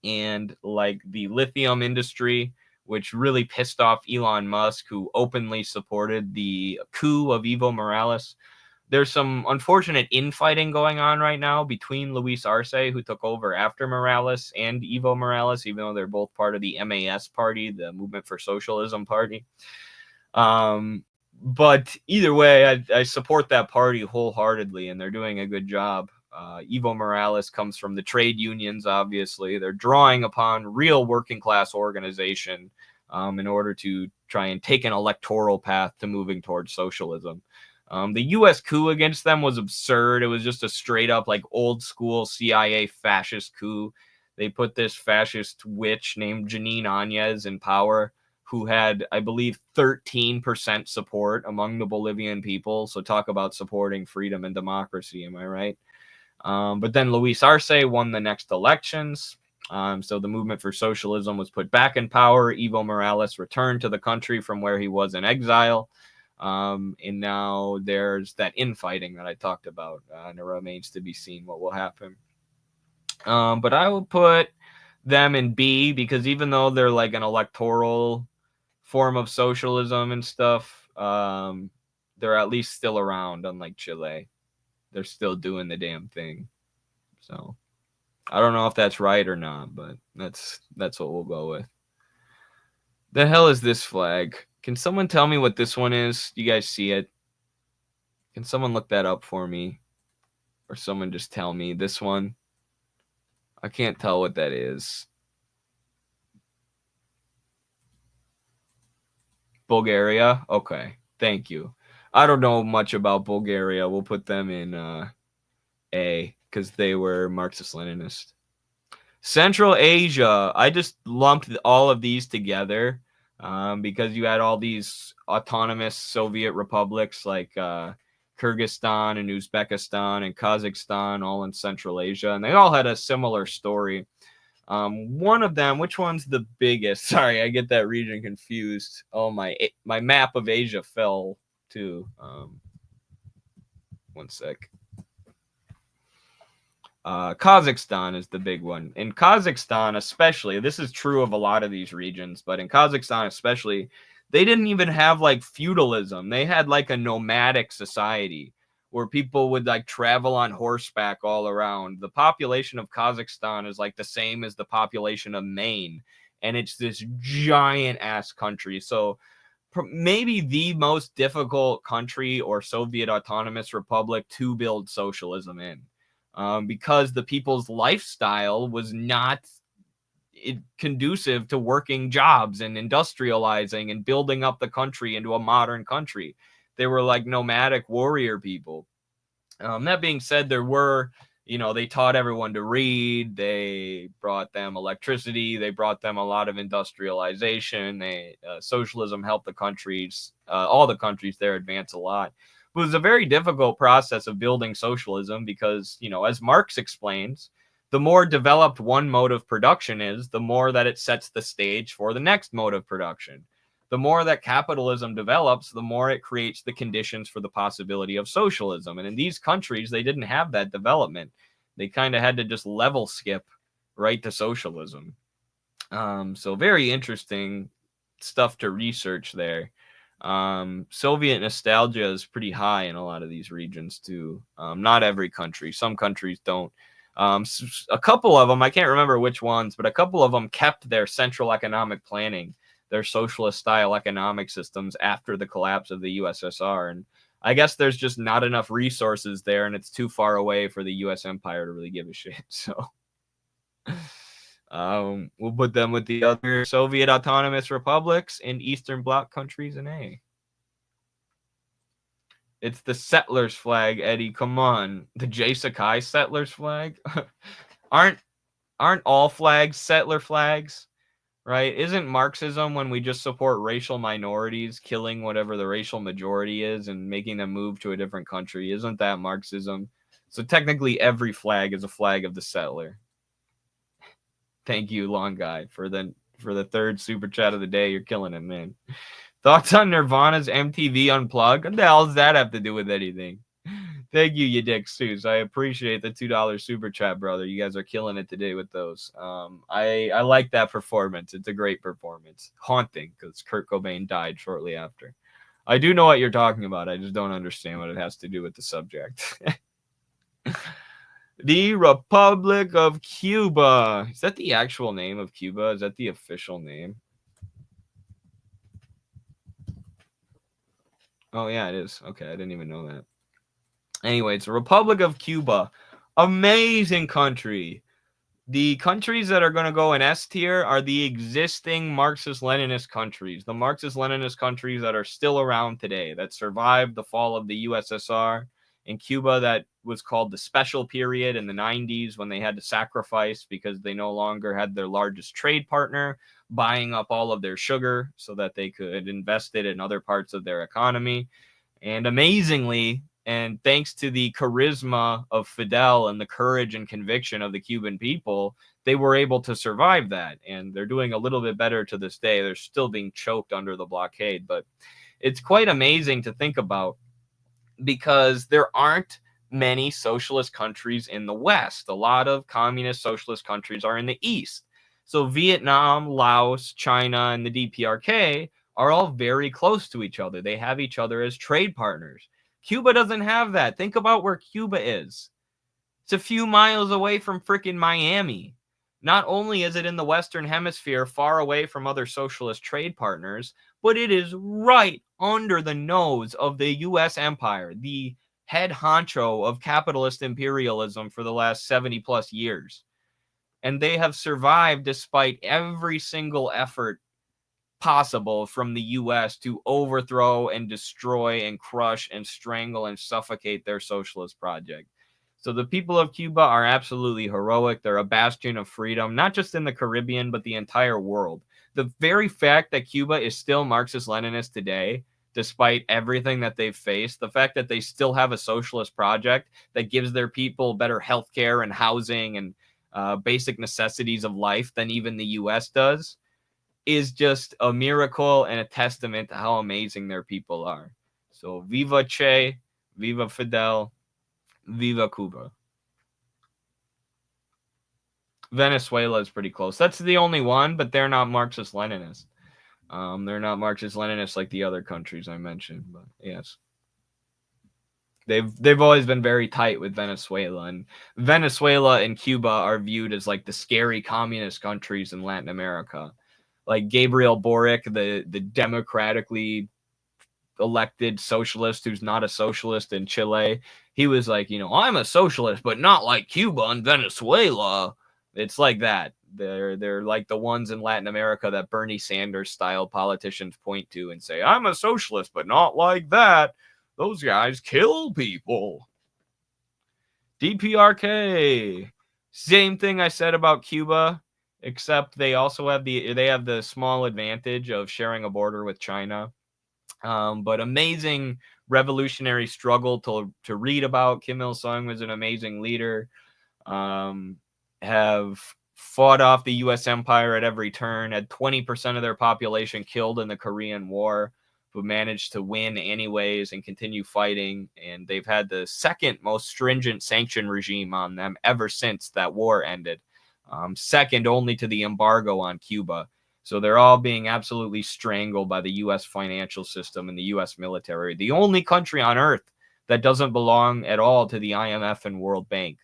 and like the lithium industry, which really pissed off Elon Musk, who openly supported the coup of Evo Morales. There's some unfortunate infighting going on right now between Luis Arce, who took over after Morales, and Evo Morales, even though they're both part of the MAS party, the Movement for Socialism party. But either way, I support that party wholeheartedly, and they're doing a good job. Evo Morales comes from the trade unions, obviously. They're drawing upon real working class organization in order to try and take an electoral path to moving towards socialism. The U.S. coup against them was absurd. It was just a straight up like old school CIA fascist coup. They put this fascist witch named Janine Áñez in power, who had, I believe, 13% support among the Bolivian people. So talk about supporting freedom and democracy, am I right? But then Luis Arce won the next elections. So the Movement for Socialism was put back in power. Evo Morales returned to the country from where he was in exile. And now there's that infighting that I talked about, and it remains to be seen what will happen. But I will put them in B, because even though they're like an electoral form of socialism and stuff, they're at least still around, unlike Chile. They're still doing the damn thing. So I don't know if that's right or not, but that's what we'll go with. The hell is this flag? Can someone tell me what this one is? Do you guys see it? Can someone look that up for me? Or someone just tell me this one? I can't tell what that is. Bulgaria? Okay. Thank you. I don't know much about Bulgaria. We'll put them in A, because they were Marxist-Leninist. Central Asia. I just lumped all of these together. Because you had all these autonomous Soviet republics like Kyrgyzstan and Uzbekistan and Kazakhstan, all in Central Asia, and they all had a similar story. One of them, which one's the biggest? Sorry, I get that region confused. Oh, my map of Asia fell too. One sec. Kazakhstan is the big one. In Kazakhstan especially, this is true of a lot of these regions, but in Kazakhstan especially, they didn't even have like feudalism. They had like a nomadic society where people would like travel on horseback all around. The population of Kazakhstan is like the same as the population of Maine, and it's this giant ass country. So maybe the most difficult country or Soviet autonomous republic to build socialism in. Because the people's lifestyle was not conducive to working jobs and industrializing and building up the country into a modern country. They were like nomadic warrior people. That being said, there were, they taught everyone to read. They brought them electricity. They brought them a lot of industrialization. Socialism helped the countries, all the countries there advance a lot. It was a very difficult process of building socialism because, as Marx explains, the more developed one mode of production is, the more that it sets the stage for the next mode of production. The more that capitalism develops, the more it creates the conditions for the possibility of socialism. And in these countries, they didn't have that development. They kind of had to just level skip right to socialism. So very interesting stuff to research there. Soviet nostalgia is pretty high in a lot of these regions too. Not every country. Some countries don't. A couple of them, I can't remember which ones, but a couple of them kept their central economic planning, their socialist style economic systems after the collapse of the USSR. And I guess there's just not enough resources there, and it's too far away for the US empire to really give a shit. So we'll put them with the other Soviet autonomous republics and Eastern Bloc countries in A. It's the settlers flag, Eddie. Come on. The J. Sakai settlers flag? Aren't all flags settler flags? Right? Isn't Marxism when we just support racial minorities, killing whatever the racial majority is and making them move to a different country? Isn't that Marxism? So technically every flag is a flag of the settler. Thank you, Long Guy, for the third super chat of the day. You're killing it, man. Thoughts on Nirvana's MTV Unplugged? What the hell does that have to do with anything? Thank you, you dick Seuss. I appreciate the $2 super chat, brother. You guys are killing it today with those. I like that performance. It's a great performance. Haunting, because Kurt Cobain died shortly after. I do know what you're talking about. I just don't understand what it has to do with the subject. The Republic of Cuba. Is that the actual name of Cuba? Is that the official name? Oh, yeah, it is. Okay, I didn't even know that. Anyway, it's the Republic of Cuba. Amazing country. The countries that are going to go in S tier are the existing Marxist-Leninist countries. The Marxist-Leninist countries that are still around today, that survived the fall of the USSR. In Cuba, that was called the special period in the 90s when they had to sacrifice because they no longer had their largest trade partner buying up all of their sugar so that they could invest it in other parts of their economy. And amazingly, and thanks to the charisma of Fidel and the courage and conviction of the Cuban people, they were able to survive that. And they're doing a little bit better to this day. They're still being choked under the blockade. But it's quite amazing to think about because there aren't many socialist countries in the West. A lot of communist socialist countries are in the East. So Vietnam, Laos, China, and the DPRK are all very close to each other. They have each other as trade partners. Cuba doesn't have that. Think about where Cuba is. It's a few miles away from freaking Miami. Not only is it in the Western Hemisphere, far away from other socialist trade partners, but it is right under the nose of the U.S. empire, the head honcho of capitalist imperialism for the last 70 plus years. And they have survived despite every single effort possible from the U.S. to overthrow and destroy and crush and strangle and suffocate their socialist project. So the people of Cuba are absolutely heroic. They're a bastion of freedom, not just in the Caribbean, but the entire world. The very fact that Cuba is still Marxist-Leninist today, despite everything that they've faced, the fact that they still have a socialist project that gives their people better healthcare and housing and basic necessities of life than even the U.S. does, is just a miracle and a testament to how amazing their people are. So viva Che, viva Fidel, viva Cuba. Venezuela is pretty close. That's the only one, but they're not Marxist-Leninist. They're not Marxist-Leninist like the other countries I mentioned, but yes. They've always been very tight with Venezuela, and Venezuela and Cuba are viewed as like the scary communist countries in Latin America. Like Gabriel Boric, the democratically elected socialist who's not a socialist in Chile, he was like, I'm a socialist, but not like Cuba and Venezuela. It's like that. They're like the ones in Latin America that Bernie Sanders style politicians point to and say, I'm a socialist, but not like that. Those guys kill people. DPRK. Same thing I said about Cuba, except they also have the small advantage of sharing a border with China. But amazing revolutionary struggle to read about. Kim Il-sung was an amazing leader. have fought off the U.S. empire at every turn, had 20% of their population killed in the Korean War, but managed to win anyways and continue fighting. And they've had the second most stringent sanction regime on them ever since that war ended, second only to the embargo on Cuba. So they're all being absolutely strangled by the U.S. financial system and the U.S. military. The only country on earth that doesn't belong at all to the IMF and World Bank.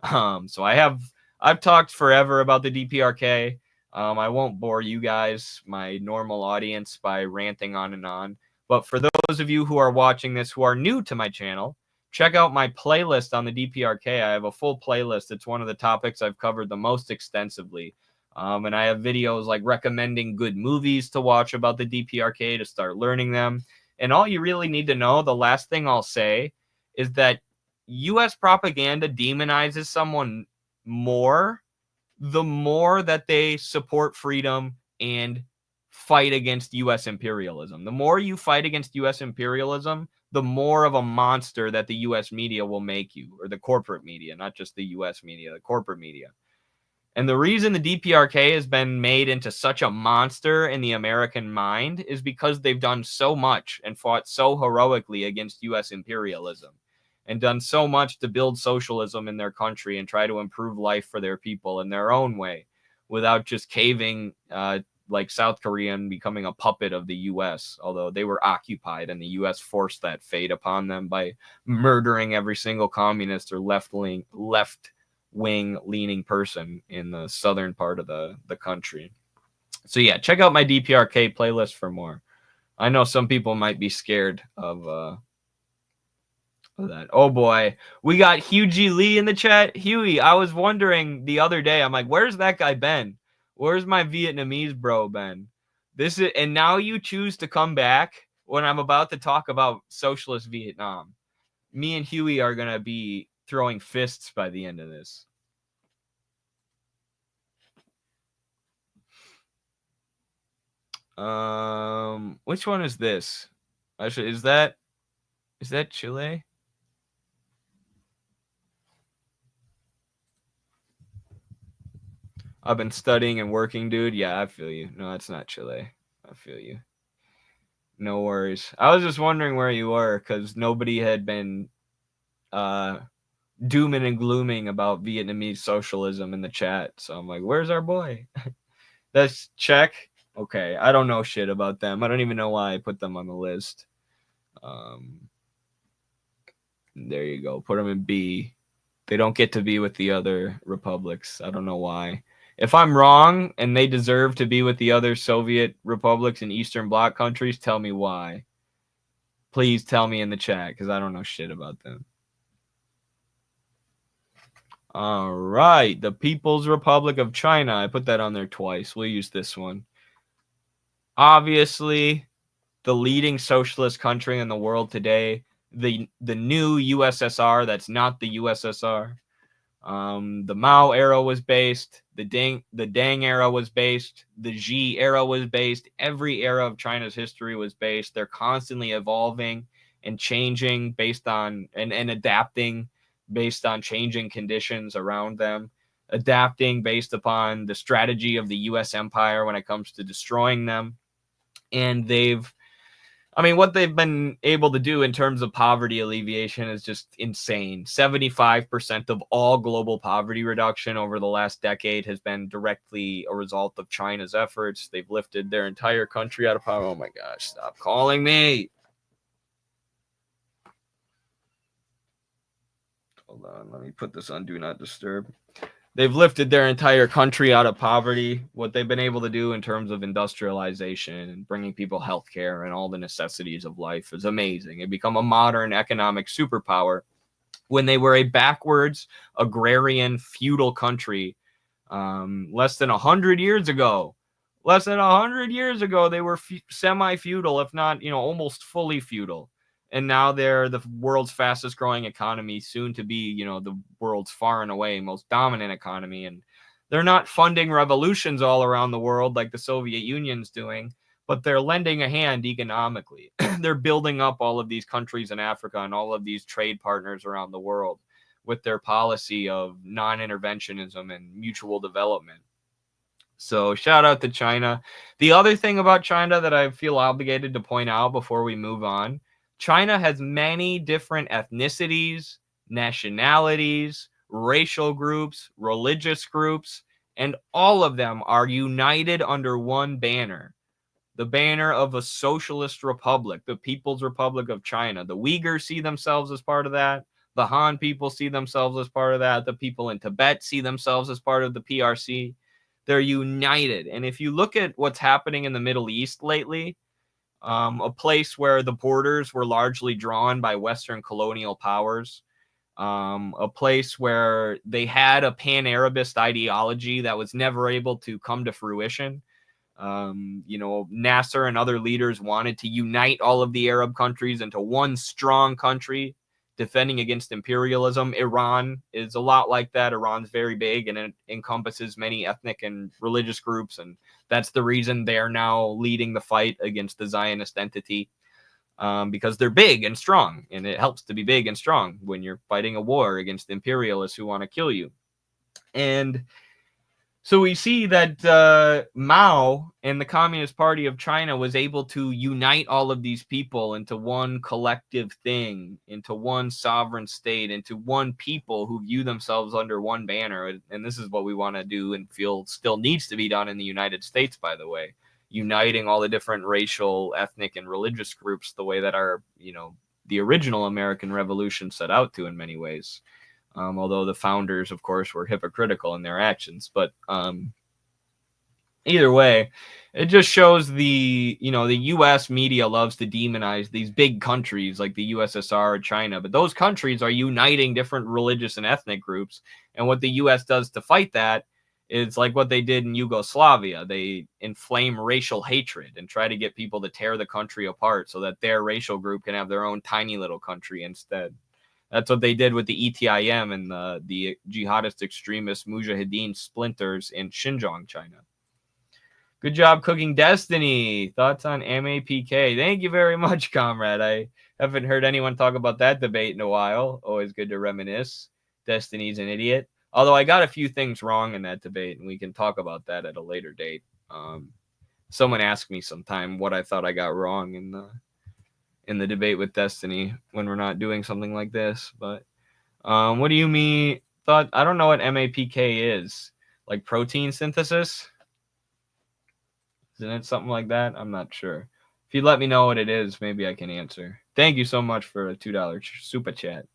So I've talked forever about the DPRK. I won't bore you guys, my normal audience, by ranting on and on. But for those of you who are watching this who are new to my channel, check out my playlist on the DPRK. I have a full playlist. It's one of the topics I've covered the most extensively. And I have videos like recommending good movies to watch about the DPRK to start learning them. And all you really need to know, the last thing I'll say, is that U.S. propaganda demonizes someone more the more that they support freedom and fight against U.S. imperialism. The more you fight against U.S. imperialism, the more of a monster that the U.S. media will make you, or the corporate media, not just the U.S. media, the corporate media. And the reason the DPRK has been made into such a monster in the American mind is because they've done so much and fought so heroically against U.S. imperialism and done so much to build socialism in their country and try to improve life for their people in their own way without just caving like South Korea and becoming a puppet of the U.S., although they were occupied and the U.S. forced that fate upon them by murdering every single communist or left-wing leaning person in the southern part of the country. So yeah, check out my DPRK playlist for more. I know some people might be scared of that. Oh boy, we got Hugh G. Lee in the chat. Huey, I was wondering the other day, I'm like, where's that guy been? Where's my Vietnamese bro been? And now you choose to come back when I'm about to talk about socialist Vietnam. Me and Huey are gonna be throwing fists by the end of this. Which one is this? Actually, is that Chile? I've been studying and working, dude. Yeah, I feel you. No, it's not Chile. I feel you. No worries. I was just wondering where you were because nobody had been dooming and glooming about Vietnamese socialism in the chat. So I'm like, where's our boy? That's Czech. Okay, I don't know shit about them. I don't even know why I put them on the list. There you go. Put them in B. They don't get to be with the other republics. I don't know why. If I'm wrong and they deserve to be with the other Soviet republics and Eastern Bloc countries, tell me why. Please tell me in the chat because I don't know shit about them. All right. The People's Republic of China. I put that on there twice. We'll use this one. Obviously, the leading socialist country in the world today. The new USSR that's not the USSR. The Mao era was based, the Deng era was based, the Xi era was based, every era of China's history was based. They're constantly evolving and changing based on and adapting based on changing conditions around them, adapting based upon the strategy of the US empire when it comes to destroying them. And what they've been able to do in terms of poverty alleviation is just insane. 75% of all global poverty reduction over the last decade has been directly a result of China's efforts. They've lifted their entire country out of poverty. Oh my gosh, stop calling me. Hold on, let me put this on Do Not Disturb. They've lifted their entire country out of poverty. What they've been able to do in terms of industrialization and bringing people health care and all the necessities of life is amazing. They've become a modern economic superpower when they were a backwards, agrarian, feudal country less than 100 years ago. Less than 100 years ago, they were semi-feudal, if not, almost fully feudal. And now they're the world's fastest growing economy, soon to be, the world's far and away most dominant economy. And they're not funding revolutions all around the world like the Soviet Union's doing, but they're lending a hand economically. They're building up all of these countries in Africa and all of these trade partners around the world with their policy of non-interventionism and mutual development. So shout out to China. The other thing about China that I feel obligated to point out before we move on, China has many different ethnicities, nationalities, racial groups, religious groups, and all of them are united under one banner. The banner of a socialist republic, the People's Republic of China. The Uyghurs see themselves as part of that. The Han people see themselves as part of that. The people in Tibet see themselves as part of the PRC. They're united. And if you look at what's happening in the Middle East lately, a place where the borders were largely drawn by Western colonial powers, a place where they had a pan-Arabist ideology that was never able to come to fruition. Nasser and other leaders wanted to unite all of the Arab countries into one strong country defending against imperialism. Iran is a lot like that. Iran's very big and it encompasses many ethnic and religious groups, and that's the reason they're now leading the fight against the Zionist entity, because they're big and strong, and it helps to be big and strong when you're fighting a war against imperialists who want to kill you. And so we see that Mao and the Communist Party of China was able to unite all of these people into one collective thing, into one sovereign state, into one people who view themselves under one banner. And this is what we want to do and feel still needs to be done in the United States, by the way, uniting all the different racial, ethnic, and religious groups the way that the original American Revolution set out to in many ways. Although the founders, of course, were hypocritical in their actions. But either way, it just shows the U.S. media loves to demonize these big countries like the USSR or China. But those countries are uniting different religious and ethnic groups. And what the U.S. does to fight that is like what they did in Yugoslavia. They inflame racial hatred and try to get people to tear the country apart so that their racial group can have their own tiny little country instead. That's what they did with the ETIM and the jihadist extremist Mujahideen splinters in Xinjiang, China. Good job cooking Destiny. Thoughts on MAPK? Thank you very much, comrade. I haven't heard anyone talk about that debate in a while. Always good to reminisce. Destiny's an idiot. Although I got a few things wrong in that debate, and we can talk about that at a later date. Someone asked me sometime what I thought I got wrong in the debate with Destiny when we're not doing something like this. But what do you mean? I don't know what MAPK is. Like protein synthesis? Isn't it something like that? I'm not sure. If you let me know what it is, maybe I can answer. Thank you so much for a $2 super chat.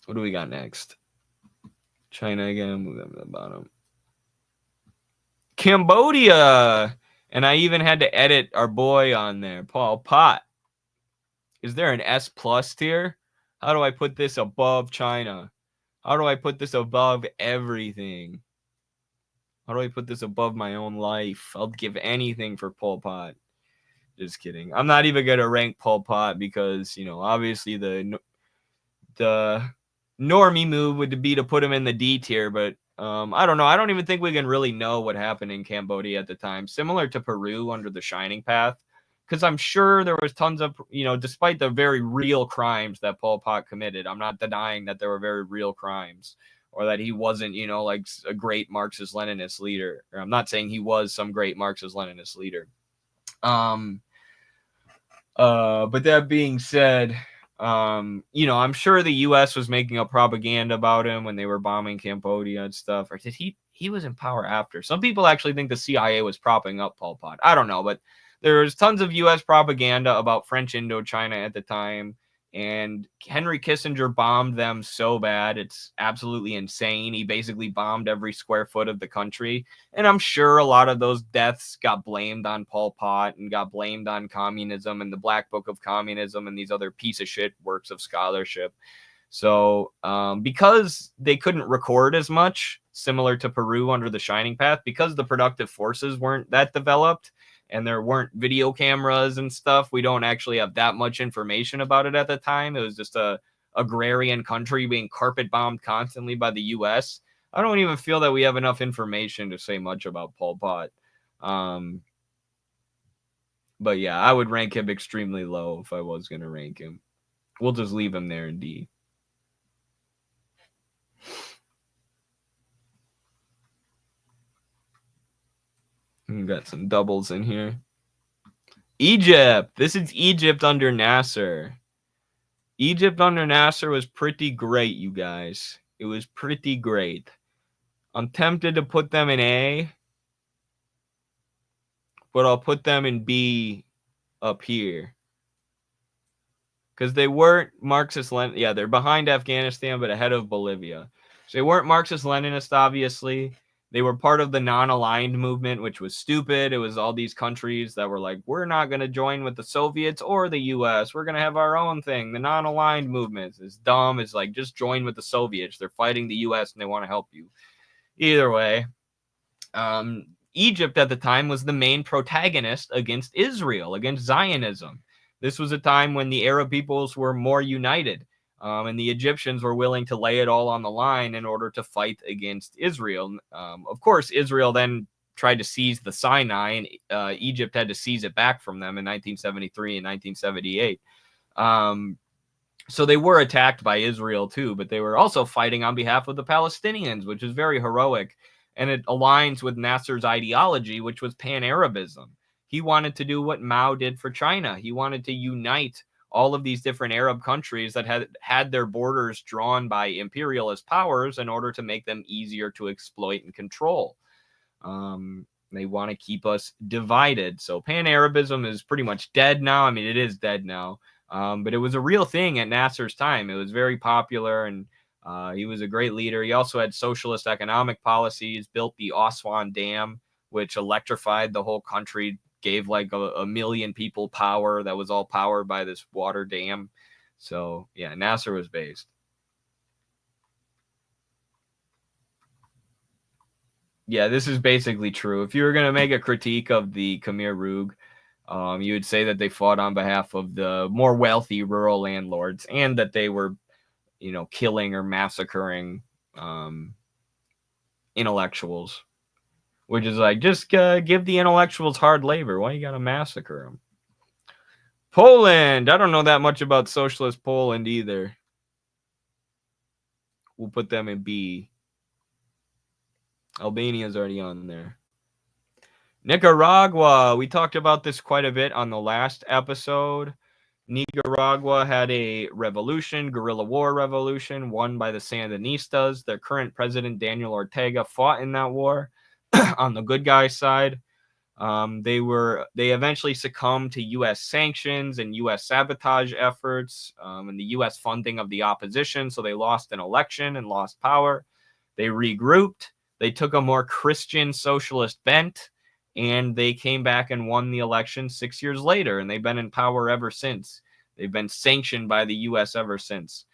What do we got next? China again. Move them to the bottom. Cambodia. And I even had to edit our boy on there, Paul Pot. Is there an S+ tier? How do I put this above China? How do I put this above everything? How do I put this above my own life? I'll give anything for Pol Pot. Just kidding. I'm not even going to rank Pol Pot because, obviously the normie move would be to put him in the D tier, but I don't know. I don't even think we can really know what happened in Cambodia at the time. Similar to Peru under the Shining Path, because I'm sure there was tons of, despite the very real crimes that Pol Pot committed, I'm not denying that there were very real crimes or that he wasn't, like a great Marxist-Leninist leader. Or I'm not saying he was some great Marxist-Leninist leader. But that being said, I'm sure the U.S. was making up propaganda about him when they were bombing Cambodia and stuff. Or did he was in power after? Some people actually think the CIA was propping up Pol Pot. I don't know, but there was tons of U.S. propaganda about French Indochina at the time. And Henry Kissinger bombed them so bad, it's absolutely insane. He basically bombed every square foot of the country. And I'm sure a lot of those deaths got blamed on Pol Pot and got blamed on communism and the Black Book of Communism and these other piece of shit works of scholarship. So because they couldn't record as much, similar to Peru under the Shining Path, because the productive forces weren't that developed, and there weren't video cameras and stuff, we don't actually have that much information about it at the time. It was just a agrarian country being carpet bombed constantly by the U.S. I don't even feel that we have enough information to say much about Pol Pot. But yeah, I would rank him extremely low if I was going to rank him. We'll just leave him there in D. We got some doubles in here. Egypt. This is Egypt under Nasser. Egypt under Nasser was pretty great, you guys. It was pretty great. I'm tempted to put them in A, but I'll put them in B up here. Because they weren't Marxist-Leninist. Yeah, they're behind Afghanistan, but ahead of Bolivia. So they weren't Marxist-Leninist, obviously. They were part of the non-aligned movement, which was stupid. It was all these countries that were like, we're not going to join with the Soviets or the U.S. We're going to have our own thing. The non-aligned movement is dumb. It's like, just join with the Soviets. They're fighting the U.S. and they want to help you. Either way, Egypt at the time was the main protagonist against Israel, against Zionism. This was a time when the Arab peoples were more united. And the Egyptians were willing to lay it all on the line in order to fight against Israel. Of course, Israel then tried to seize the Sinai, and Egypt had to seize it back from them in 1973 and 1978. So they were attacked by Israel too, but they were also fighting on behalf of the Palestinians, which is very heroic. And it aligns with Nasser's ideology, which was pan-Arabism. He wanted to do what Mao did for China. He wanted to unite all of these different Arab countries that had their borders drawn by imperialist powers in order to make them easier to exploit and control. They want to keep us divided. So pan-Arabism is pretty much dead now. I mean, it is dead now. But it was a real thing at Nasser's time. It was very popular, and he was a great leader. He also had socialist economic policies, built the Aswan Dam, which electrified the whole country, gave like a million people power that was all powered by this water dam. So yeah, Nasser was based. Yeah, this is basically true. If you were going to make a critique of the Khmer Rouge, you would say that they fought on behalf of the more wealthy rural landlords, and that they were, killing or massacring intellectuals. Which is like, just give the intellectuals hard labor. Why you gotta massacre them? Poland. I don't know that much about socialist Poland either. We'll put them in B. Albania's already on there. Nicaragua. We talked about this quite a bit on the last episode. Nicaragua had a revolution, guerrilla war revolution, won by the Sandinistas. Their current president, Daniel Ortega, fought in that war. On the good guy side, they eventually succumbed to U.S. sanctions and U.S. sabotage efforts, and the U.S. funding of the opposition. So they lost an election and lost power. They regrouped. They took a more Christian socialist bent, and they came back and won the election 6 years later. And they've been in power ever since. They've been sanctioned by the U.S. ever since.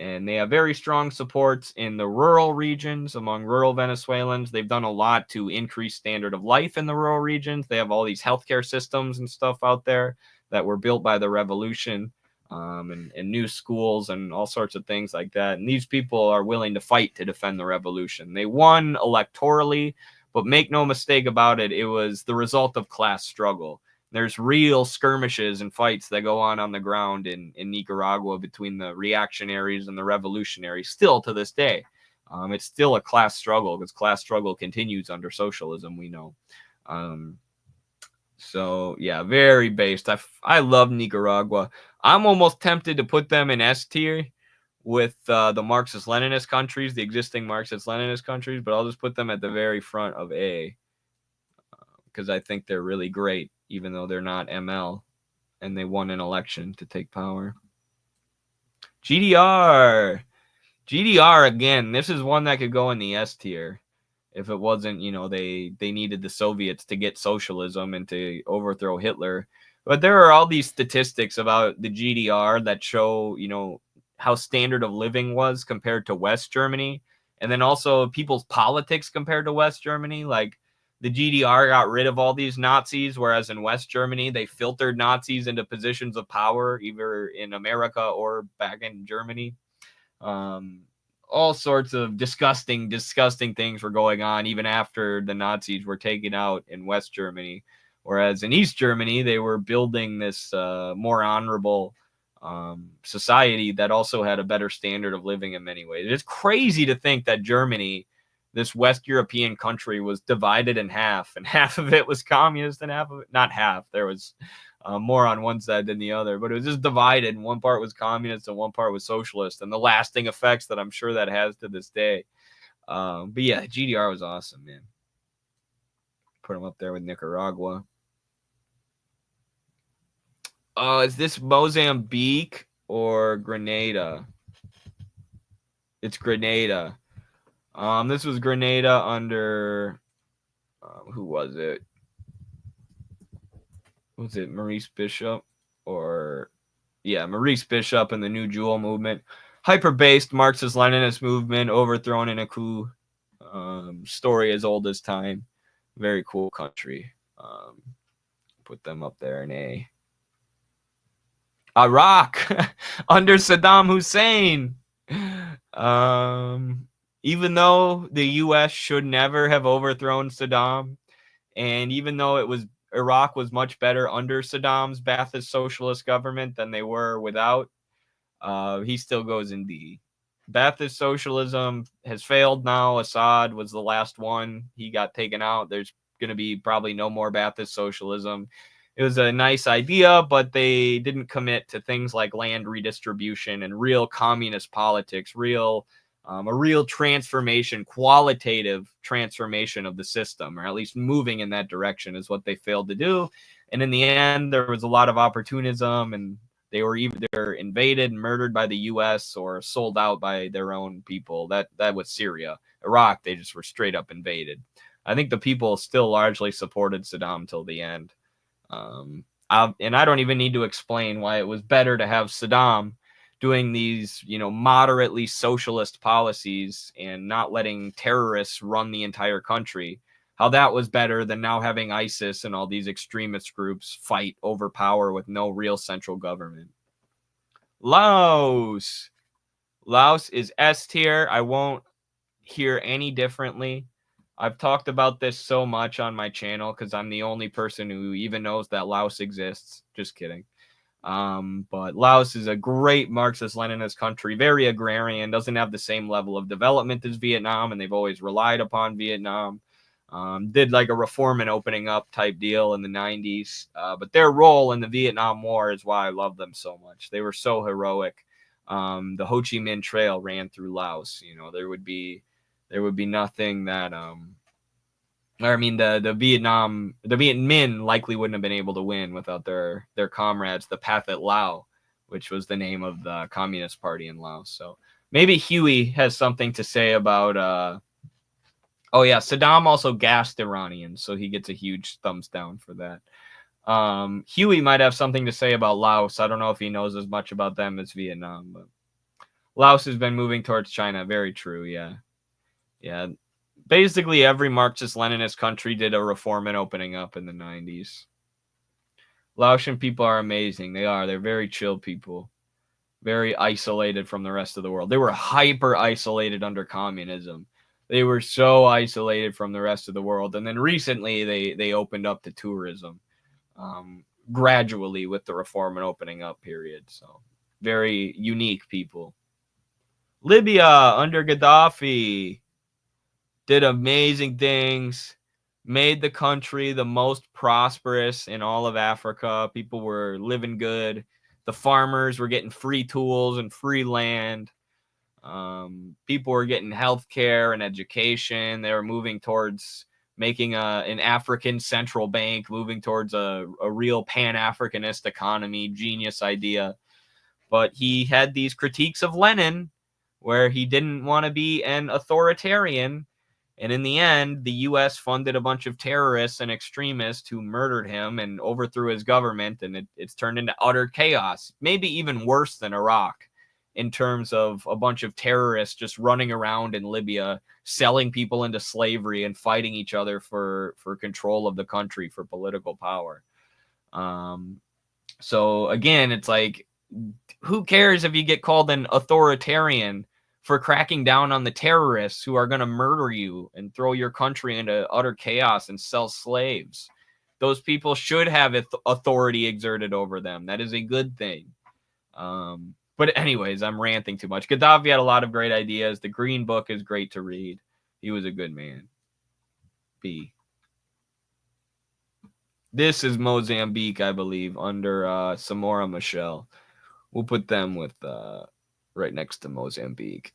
And they have very strong supports in the rural regions among rural Venezuelans. They've done a lot to increase standard of life in the rural regions. They have all these healthcare systems and stuff out there that were built by the revolution, and new schools and all sorts of things like that. And these people are willing to fight to defend the revolution. They won electorally, but make no mistake about it, it was the result of class struggle. There's real skirmishes and fights that go on the ground in Nicaragua between the reactionaries and the revolutionaries still to this day. It's still a class struggle, because class struggle continues under socialism, we know. So, yeah, very based. I love Nicaragua. I'm almost tempted to put them in S tier with the Marxist-Leninist countries, the existing Marxist-Leninist countries, but I'll just put them at the very front of A, because I think they're really great, even though they're not ML, and they won an election to take power. GDR. GDR, again, this is one that could go in the S tier if it wasn't, they needed the Soviets to get socialism and to overthrow Hitler. But there are all these statistics about the GDR that show, how standard of living was compared to West Germany, and then also people's politics compared to West Germany. Like, the GDR got rid of all these Nazis, whereas in West Germany, they filtered Nazis into positions of power, either in America or back in Germany. All sorts of disgusting things were going on even after the Nazis were taken out in West Germany. Whereas in East Germany, they were building this more honorable society that also had a better standard of living in many ways. It's crazy to think that Germany, this West European country, was divided in half, and half of it was communist and half of it, not half, there was more on one side than the other, but it was just divided, and one part was communist and one part was socialist, and the lasting effects that I'm sure that has to this day. But yeah, GDR was awesome, man. Put him up there with Nicaragua. Is this Mozambique or Grenada? It's Grenada. This was Grenada under who was it? Was it Maurice Bishop? Or yeah, Maurice Bishop and the New Jewel movement. Hyper-based Marxist-Leninist movement overthrown in a coup. Story as old as time. Very cool country. Put them up there in A. Iraq under Saddam Hussein. Even though the U.S. should never have overthrown Saddam, and even though Iraq was much better under Saddam's Ba'athist socialist government than they were without, he still goes in D. Ba'athist socialism has failed now. Assad was the last one. He got taken out. There's going to be probably no more Ba'athist socialism. It was a nice idea, but they didn't commit to things like land redistribution and real communist politics, a real transformation, qualitative transformation of the system, or at least moving in that direction is what they failed to do. And in the end, there was a lot of opportunism, and they were either invaded and murdered by the U.S. or sold out by their own people. That was Syria. Iraq, they just were straight up invaded. I think the people still largely supported Saddam till the end. And I don't even need to explain why it was better to have Saddam doing these, moderately socialist policies and not letting terrorists run the entire country. How that was better than now having ISIS and all these extremist groups fight over power with no real central government. Laos is S tier. I won't hear any differently. I've talked about this so much on my channel because I'm the only person who even knows that Laos exists. Just kidding. But Laos is a great Marxist-Leninist country, very agrarian, doesn't have the same level of development as Vietnam, and they've always relied upon Vietnam. Did like a reform and opening up type deal in the 90s. But their role in the Vietnam War is why I love them so much. They were so heroic. The Ho Chi Minh Trail ran through Laos. There would be nothing that the Viet Minh likely wouldn't have been able to win without their comrades, the Pathet Lao, which was the name of the Communist Party in Laos. So maybe Huey has something to say about Saddam also gassed Iranians, so he gets a huge thumbs down for that. Huey might have something to say about Laos. I don't know if he knows as much about them as Vietnam, but Laos has been moving towards China. Very true, yeah. Yeah, basically every Marxist-Leninist country did a reform and opening up in the 90s. Laotian people are amazing. They are. They're very chill people. Very isolated from the rest of the world. They were hyper isolated under communism. They were so isolated from the rest of the world. And then recently they opened up to tourism gradually with the reform and opening up period. So very unique people. Libya under Gaddafi did amazing things, made the country the most prosperous in all of Africa. People were living good. The farmers were getting free tools and free land. People were getting health care and education. They were moving towards making an African central bank, moving towards a real Pan-Africanist economy. Genius idea. But he had these critiques of Lenin where he didn't want to be an authoritarian. And in the end, the U.S. funded a bunch of terrorists and extremists who murdered him and overthrew his government, and it's turned into utter chaos, maybe even worse than Iraq in terms of a bunch of terrorists just running around in Libya, selling people into slavery and fighting each other for control of the country, for political power. So again, it's like, who cares if you get called an authoritarian for cracking down on the terrorists who are going to murder you and throw your country into utter chaos and sell slaves? Those people should have authority exerted over them. That is a good thing. But anyways, I'm ranting too much. Gaddafi had a lot of great ideas. The Green Book is great to read. He was a good man. B. This is Mozambique, I believe, under Samora Machel. We'll put them with right next to Mozambique.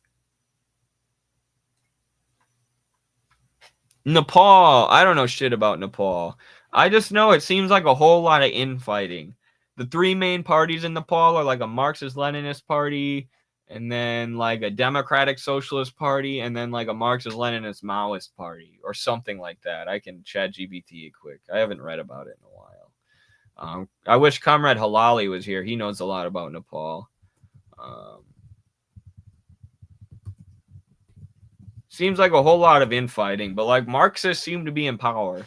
Nepal. I don't know shit about Nepal. I just know it seems like a whole lot of infighting. The three main parties in Nepal are like a Marxist-Leninist party, and then like a Democratic Socialist party, and then like a Marxist-Leninist Maoist party, or something like that. I can chat GPT it quick. I haven't read about it in a while. I wish Comrade Halali was here. He knows a lot about Nepal. Seems like a whole lot of infighting, but like Marxists seem to be in power.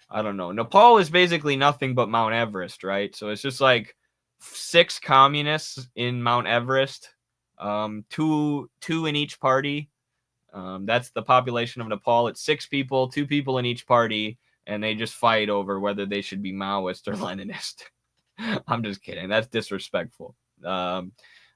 I don't know. Nepal is basically nothing but Mount Everest, right? So it's just like 6 communists in Mount Everest, two in each party. That's the population of Nepal. It's 6 people, 2 people in each party, and they just fight over whether they should be Maoist or Leninist. I'm just kidding. That's disrespectful.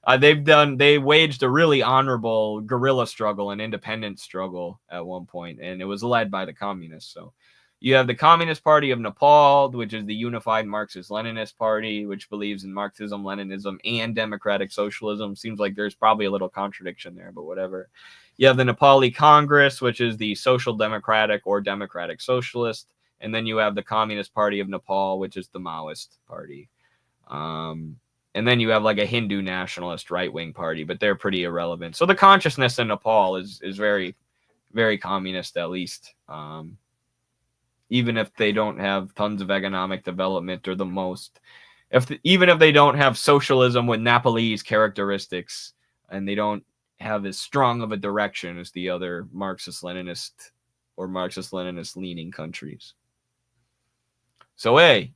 They waged a really honorable guerrilla struggle and independence struggle at one point, and it was led by the communists. So you have the Communist Party of Nepal, which is the unified Marxist-Leninist party, which believes in Marxism, Leninism, and democratic socialism. Seems like there's probably a little contradiction there, but whatever. You have the Nepali Congress, which is the Social Democratic or Democratic Socialist, and then you have the Communist Party of Nepal, which is the Maoist party. And then you have like a Hindu nationalist right-wing party, but they're pretty irrelevant. So the consciousness in Nepal is very, very communist, at least. Even if they don't have tons of economic development or the most. Even if they don't have socialism with Nepalese characteristics, and they don't have as strong of a direction as the other Marxist-Leninist or Marxist-Leninist leaning countries. So, hey,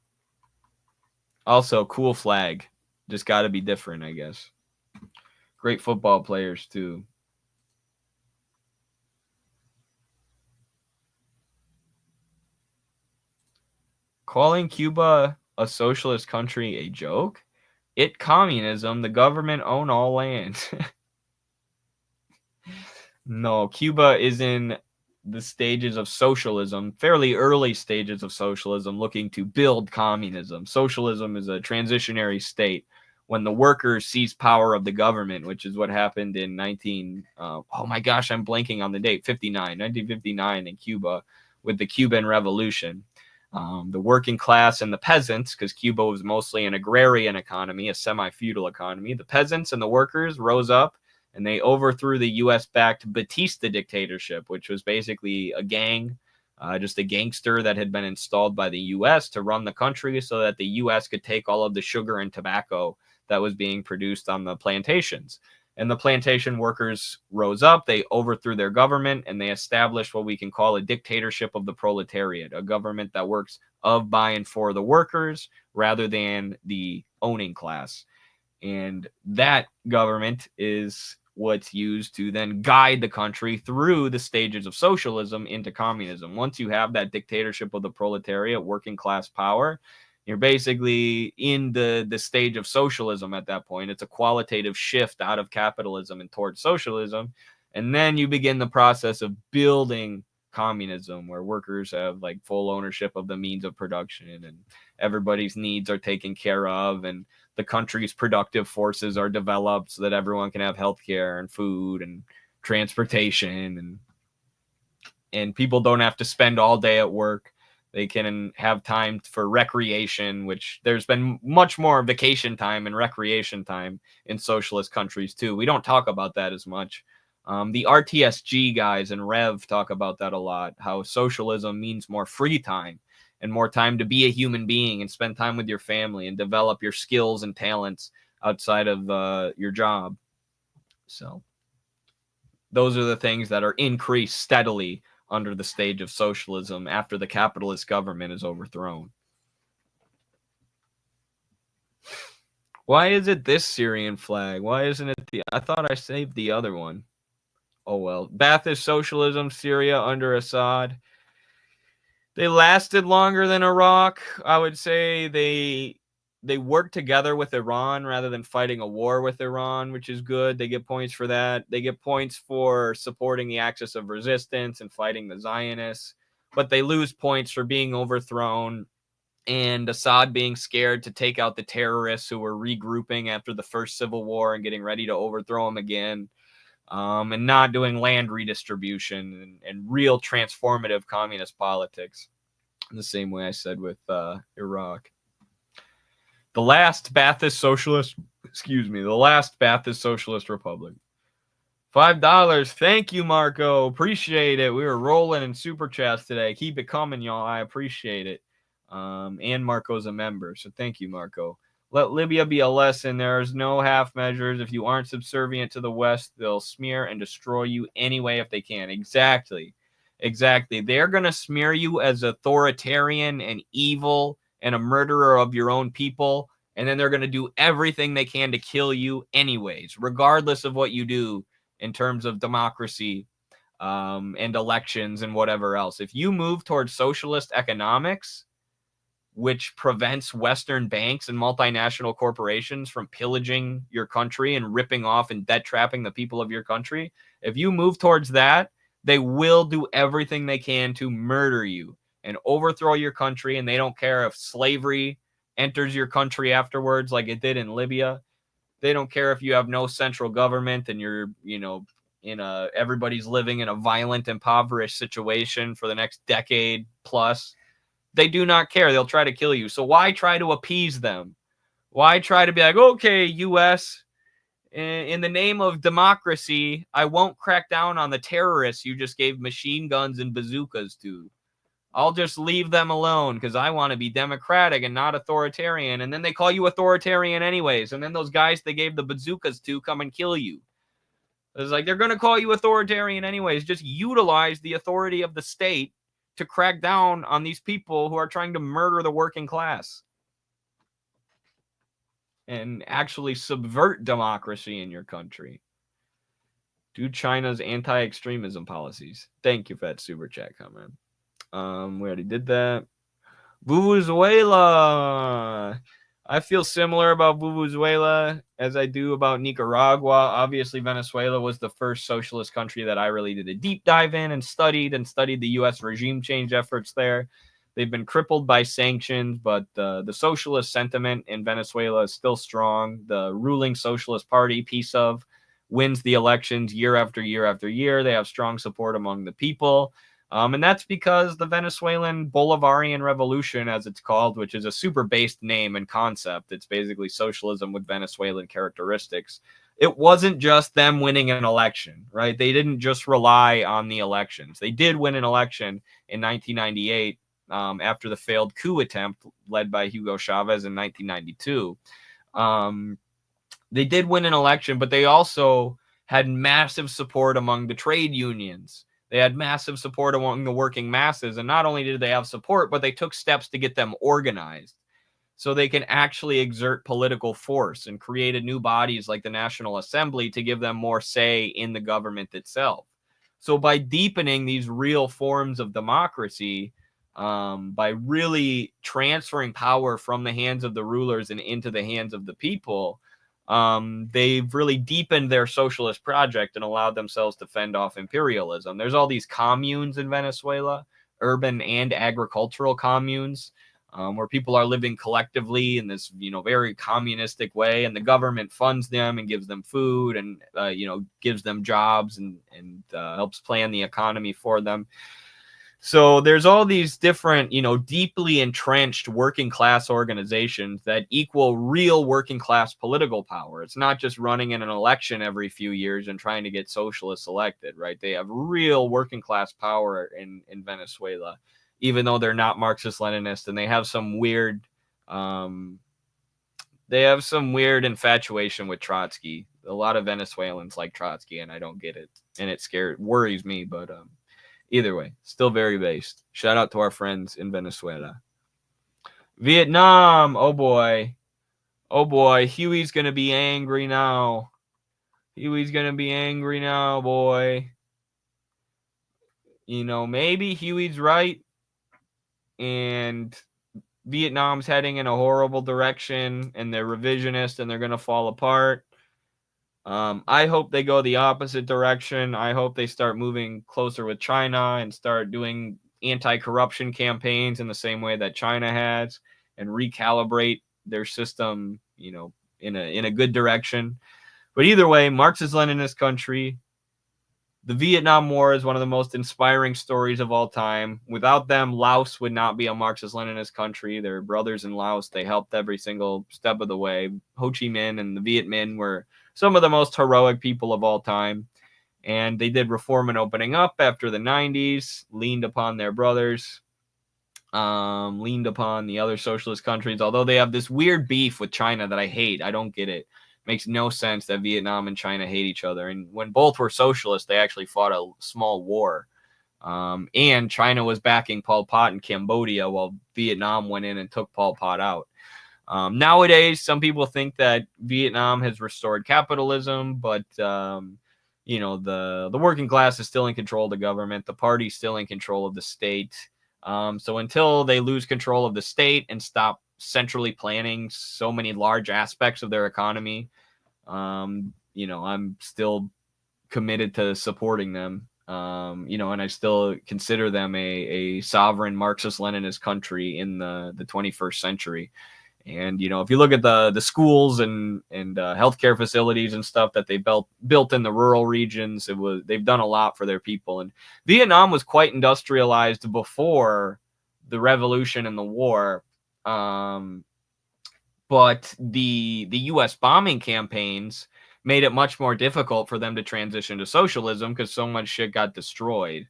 also cool flag. Just got to be different, I guess. Great football players, too. Calling Cuba a socialist country a joke? It communism, the government own all land. No, Cuba is in the stages of socialism, fairly early stages of socialism, looking to build communism. Socialism is a transitionary state when the workers seize power of the government, which is what happened in oh my gosh, I'm blanking on the date, 1959 in Cuba with the Cuban Revolution. The working class and the peasants, because Cuba was mostly an agrarian economy, a semi-feudal economy, the peasants and the workers rose up and they overthrew the U.S.-backed Batista dictatorship, which was basically a gang, just a gangster that had been installed by the U.S. to run the country so that the U.S. could take all of the sugar and tobacco that was being produced on the plantations. And the plantation workers rose up, they overthrew their government, and they established what we can call a dictatorship of the proletariat, a government that works of, by, and for the workers rather than the owning class. And that government is what's used to then guide the country through the stages of socialism into communism. Once you have that dictatorship of the proletariat, working class power, you're basically in the stage of socialism at that point. It's a qualitative shift out of capitalism and towards socialism. And then you begin the process of building communism, where workers have like full ownership of the means of production and everybody's needs are taken care of, and the country's productive forces are developed so that everyone can have healthcare and food and transportation, and people don't have to spend all day at work. They can have time for recreation, which there's been much more vacation time and recreation time in socialist countries too. We don't talk about that as much. The RTSG guys and Rev talk about that a lot, how socialism means more free time and more time to be a human being and spend time with your family and develop your skills and talents outside of your job. So those are the things that are increased steadily under the stage of socialism after the capitalist government is overthrown. Why is it this Syrian flag? Why isn't it I thought I saved the other one. Oh well. Ba'athist socialism, Syria under Assad. They lasted longer than Iraq. I would say they they work together with Iran rather than fighting a war with Iran, which is good. They get points for that. They get points for supporting the axis of resistance and fighting the Zionists, but they lose points for being overthrown and Assad being scared to take out the terrorists who were regrouping after the first civil war and getting ready to overthrow them again, and not doing land redistribution and real transformative communist politics in the same way I said with Iraq. The last Ba'athist Socialist Republic. $5. Thank you, Marco. Appreciate it. We were rolling in super chats today. Keep it coming, y'all. I appreciate it. And Marco's a member, so thank you, Marco. Let Libya be a lesson. There's no half measures. If you aren't subservient to the West, they'll smear and destroy you anyway if they can. Exactly. They're going to smear you as authoritarian and evil and a murderer of your own people, and then they're going to do everything they can to kill you anyways, regardless of what you do in terms of democracy and elections and whatever else. If you move towards socialist economics, which prevents Western banks and multinational corporations from pillaging your country and ripping off and debt trapping the people of your country, if you move towards that, they will do everything they can to murder you and overthrow your country, and they don't care if slavery enters your country afterwards like it did in Libya. They don't care if you have no central government and you're, everybody's living in a violent, impoverished situation for the next decade plus. They do not care. They'll try to kill you. So why try to appease them? Why try to be like, okay, U.S., in the name of democracy, I won't crack down on the terrorists you just gave machine guns and bazookas to. I'll just leave them alone because I want to be democratic and not authoritarian. And then they call you authoritarian anyways. And then those guys they gave the bazookas to come and kill you. It's like, they're going to call you authoritarian anyways. Just utilize the authority of the state to crack down on these people who are trying to murder the working class and actually subvert democracy in your country. Do China's anti-extremism policies. Thank you for that super chat comment. We already did that. Venezuela. I feel similar about Venezuela as I do about Nicaragua. Obviously, Venezuela was the first socialist country that I really did a deep dive in and studied the U.S. regime change efforts there. They've been crippled by sanctions, but the socialist sentiment in Venezuela is still strong. The ruling Socialist Party, PSUV, wins the elections year after year after year. They have strong support among the people. And that's because the Venezuelan Bolivarian Revolution, as it's called, which is a super based name and concept, it's basically socialism with Venezuelan characteristics. It wasn't just them winning an election, right? They didn't just rely on the elections. They did win an election in 1998 after the failed coup attempt led by Hugo Chavez in 1992. They did win an election, but they also had massive support among the trade unions. They had massive support among the working masses. And not only did they have support, but they took steps to get them organized so they can actually exert political force and created new bodies like the National Assembly to give them more say in the government itself. So by deepening these real forms of democracy, by really transferring power from the hands of the rulers and into the hands of the people, they've really deepened their socialist project and allowed themselves to fend off imperialism. There's all these communes in Venezuela, urban and agricultural communes, where people are living collectively in this, very communistic way, and the government funds them and gives them food and, gives them jobs and helps plan the economy for them. So there's all these different, deeply entrenched working class organizations that equal real working class political power. It's not just running in an election every few years and trying to get socialists elected, right? They have real working class power in Venezuela, even though they're not Marxist-Leninist, and they have some weird infatuation with Trotsky. A lot of Venezuelans like Trotsky, and I don't get it, and it worries me, but either way, still very based. Shout out to our friends in Venezuela. Vietnam. Oh boy. Huey's going to be angry now. Boy. Maybe Huey's right. And Vietnam's heading in a horrible direction and they're revisionist and they're going to fall apart. I hope they go the opposite direction. I hope they start moving closer with China and start doing anti-corruption campaigns in the same way that China has and recalibrate their system, you know, in a good direction. But either way, Marxist-Leninist country. The Vietnam War is one of the most inspiring stories of all time. Without them, Laos would not be a Marxist-Leninist country. They're brothers in Laos. They helped every single step of the way. Ho Chi Minh and the Viet Minh were some of the most heroic people of all time. And they did reform and opening up after the 90s, leaned upon their brothers, leaned upon the other socialist countries, although they have this weird beef with China that I hate. I don't get it. Makes no sense that Vietnam and China hate each other. And when both were socialists, they actually fought a small war. And China was backing Pol Pot in Cambodia while Vietnam went in and took Pol Pot out. Nowadays, some people think that Vietnam has restored capitalism, but you know, the working class is still in control of the government. The party's still in control of the state. So until they lose control of the state and stop centrally planning so many large aspects of their economy, you know, I'm still committed to supporting them. You know, and I still consider them a sovereign Marxist-Leninist country in the 21st century. And, you know, if you look at the schools and healthcare facilities and stuff that they built in the rural regions, they've done a lot for their people. And Vietnam was quite industrialized before the revolution and the war. But the U.S. bombing campaigns made it much more difficult for them to transition to socialism because so much shit got destroyed.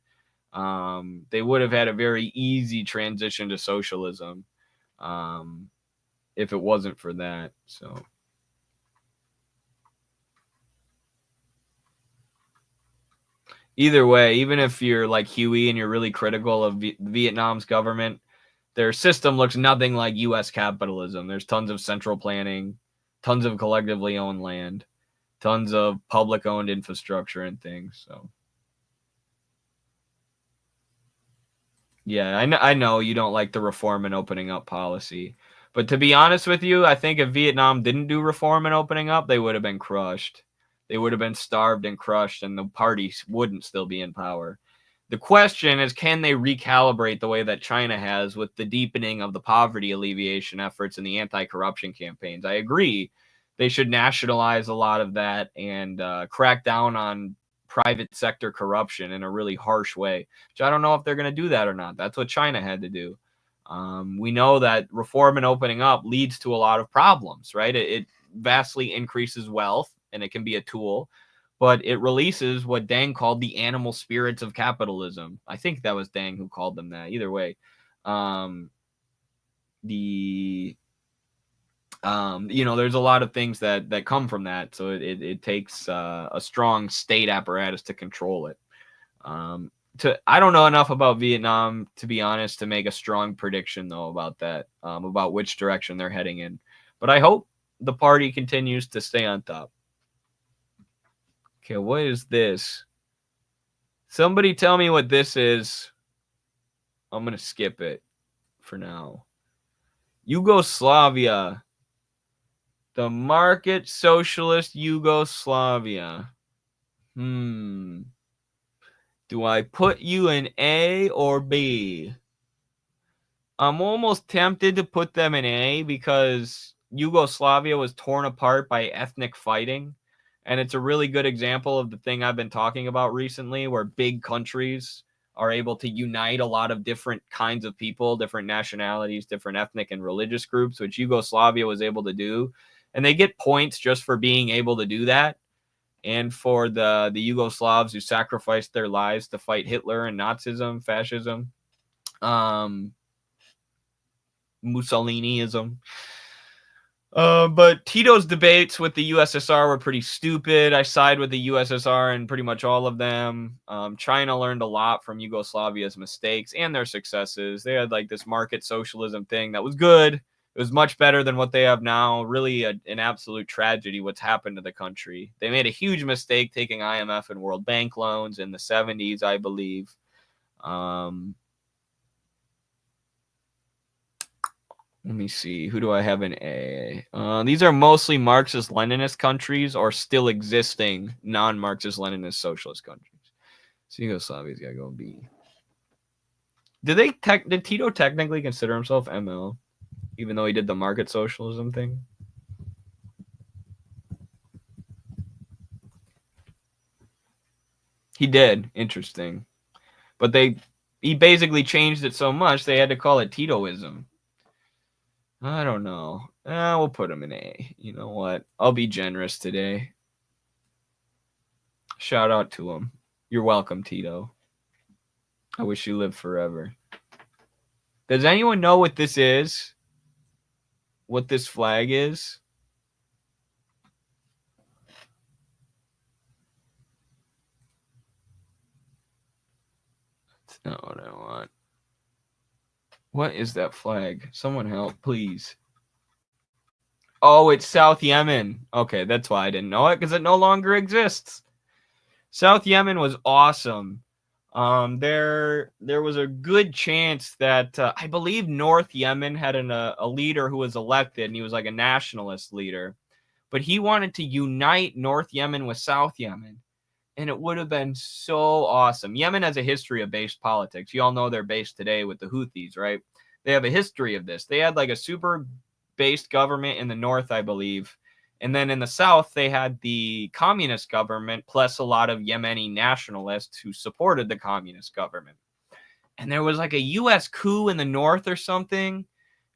They would have had a very easy transition to socialism if it wasn't for that. So either way, even if you're like Huey and you're really critical of Vietnam's government, their system looks nothing like U.S. capitalism. There's tons of central planning, tons of collectively owned land, tons of public-owned infrastructure and things. So, yeah, I know you don't like the reform and opening up policy. But to be honest with you, I think if Vietnam didn't do reform and opening up, they would have been crushed. They would have been starved and crushed, and the party wouldn't still be in power. The question is, can they recalibrate the way that China has with the deepening of the poverty alleviation efforts and the anti-corruption campaigns? I agree. They should nationalize a lot of that and crack down on private sector corruption in a really harsh way, which I don't know if they're going to do that or not. That's what China had to do. We know that reform and opening up leads to a lot of problems, right? It vastly increases wealth, and it can be a tool, but it releases what Deng called the animal spirits of capitalism. I think that was Deng who called them that. Either way, you know, there's a lot of things that come from that. So it takes a strong state apparatus to control it. I don't know enough about Vietnam, to be honest, to make a strong prediction, though, about that, about which direction they're heading in. But I hope the party continues to stay on top. Okay, what is this? Somebody tell me what this is. I'm going to skip it for now. Yugoslavia. The market socialist Yugoslavia. Do I put you in A or B? I'm almost tempted to put them in A because Yugoslavia was torn apart by ethnic fighting. And it's a really good example of the thing I've been talking about recently, where big countries are able to unite a lot of different kinds of people, different nationalities, different ethnic and religious groups, which Yugoslavia was able to do. And they get points just for being able to do that. And for the Yugoslavs who sacrificed their lives to fight Hitler and Nazism, fascism, Mussoliniism. But Tito's debates with the USSR were pretty stupid. I side with the USSR in pretty much all of them. China learned a lot from Yugoslavia's mistakes and their successes. They had like this market socialism thing that was good. It was much better than what they have now. Really an absolute tragedy what's happened to the country. They made a huge mistake taking IMF and World Bank loans in the 70s, I believe. Let me see. Who do I have in A? These are mostly Marxist-Leninist countries or still existing non-Marxist-Leninist socialist countries. So Yugoslavia's got to go B. Did Tito technically consider himself ML, even though he did the market socialism thing? He did. Interesting. But he basically changed it so much they had to call it Titoism. I don't know. We'll put him in A. You know what? I'll be generous today. Shout out to him. You're welcome, Tito. I wish you lived forever. Does anyone know what this is? What this flag is? That's not what I want. What is that flag? Someone help, please. Oh, it's South Yemen. Okay, that's why I didn't know it, because it no longer exists. South Yemen was awesome. There was a good chance that I believe North Yemen had a leader who was elected, and he was like a nationalist leader. But he wanted to unite North Yemen with South Yemen. And it would have been so awesome. Yemen has a history of based politics. You all know they're based today with the Houthis, right? They have a history of this. They had like a super based government in the north, I believe. And then in the south, they had the communist government plus a lot of Yemeni nationalists who supported the communist government. And there was like a U.S. coup in the north or something.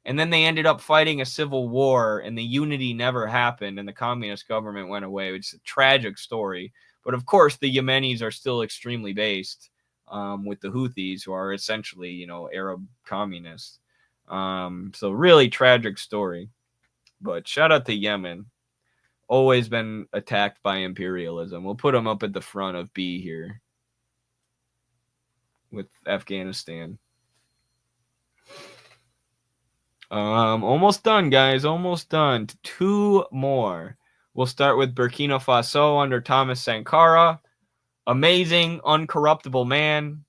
And then they ended up fighting a civil war, and the unity never happened, and the communist government went away, which is a tragic story. But of course, the Yemenis are still extremely based with the Houthis, who are essentially, Arab communists. So really tragic story. But shout out to Yemen. Always been attacked by imperialism. We'll put them up at the front of B here with Afghanistan. Almost done, guys. Almost done. 2 more. We'll start with Burkina Faso under Thomas Sankara. Amazing, uncorruptible man.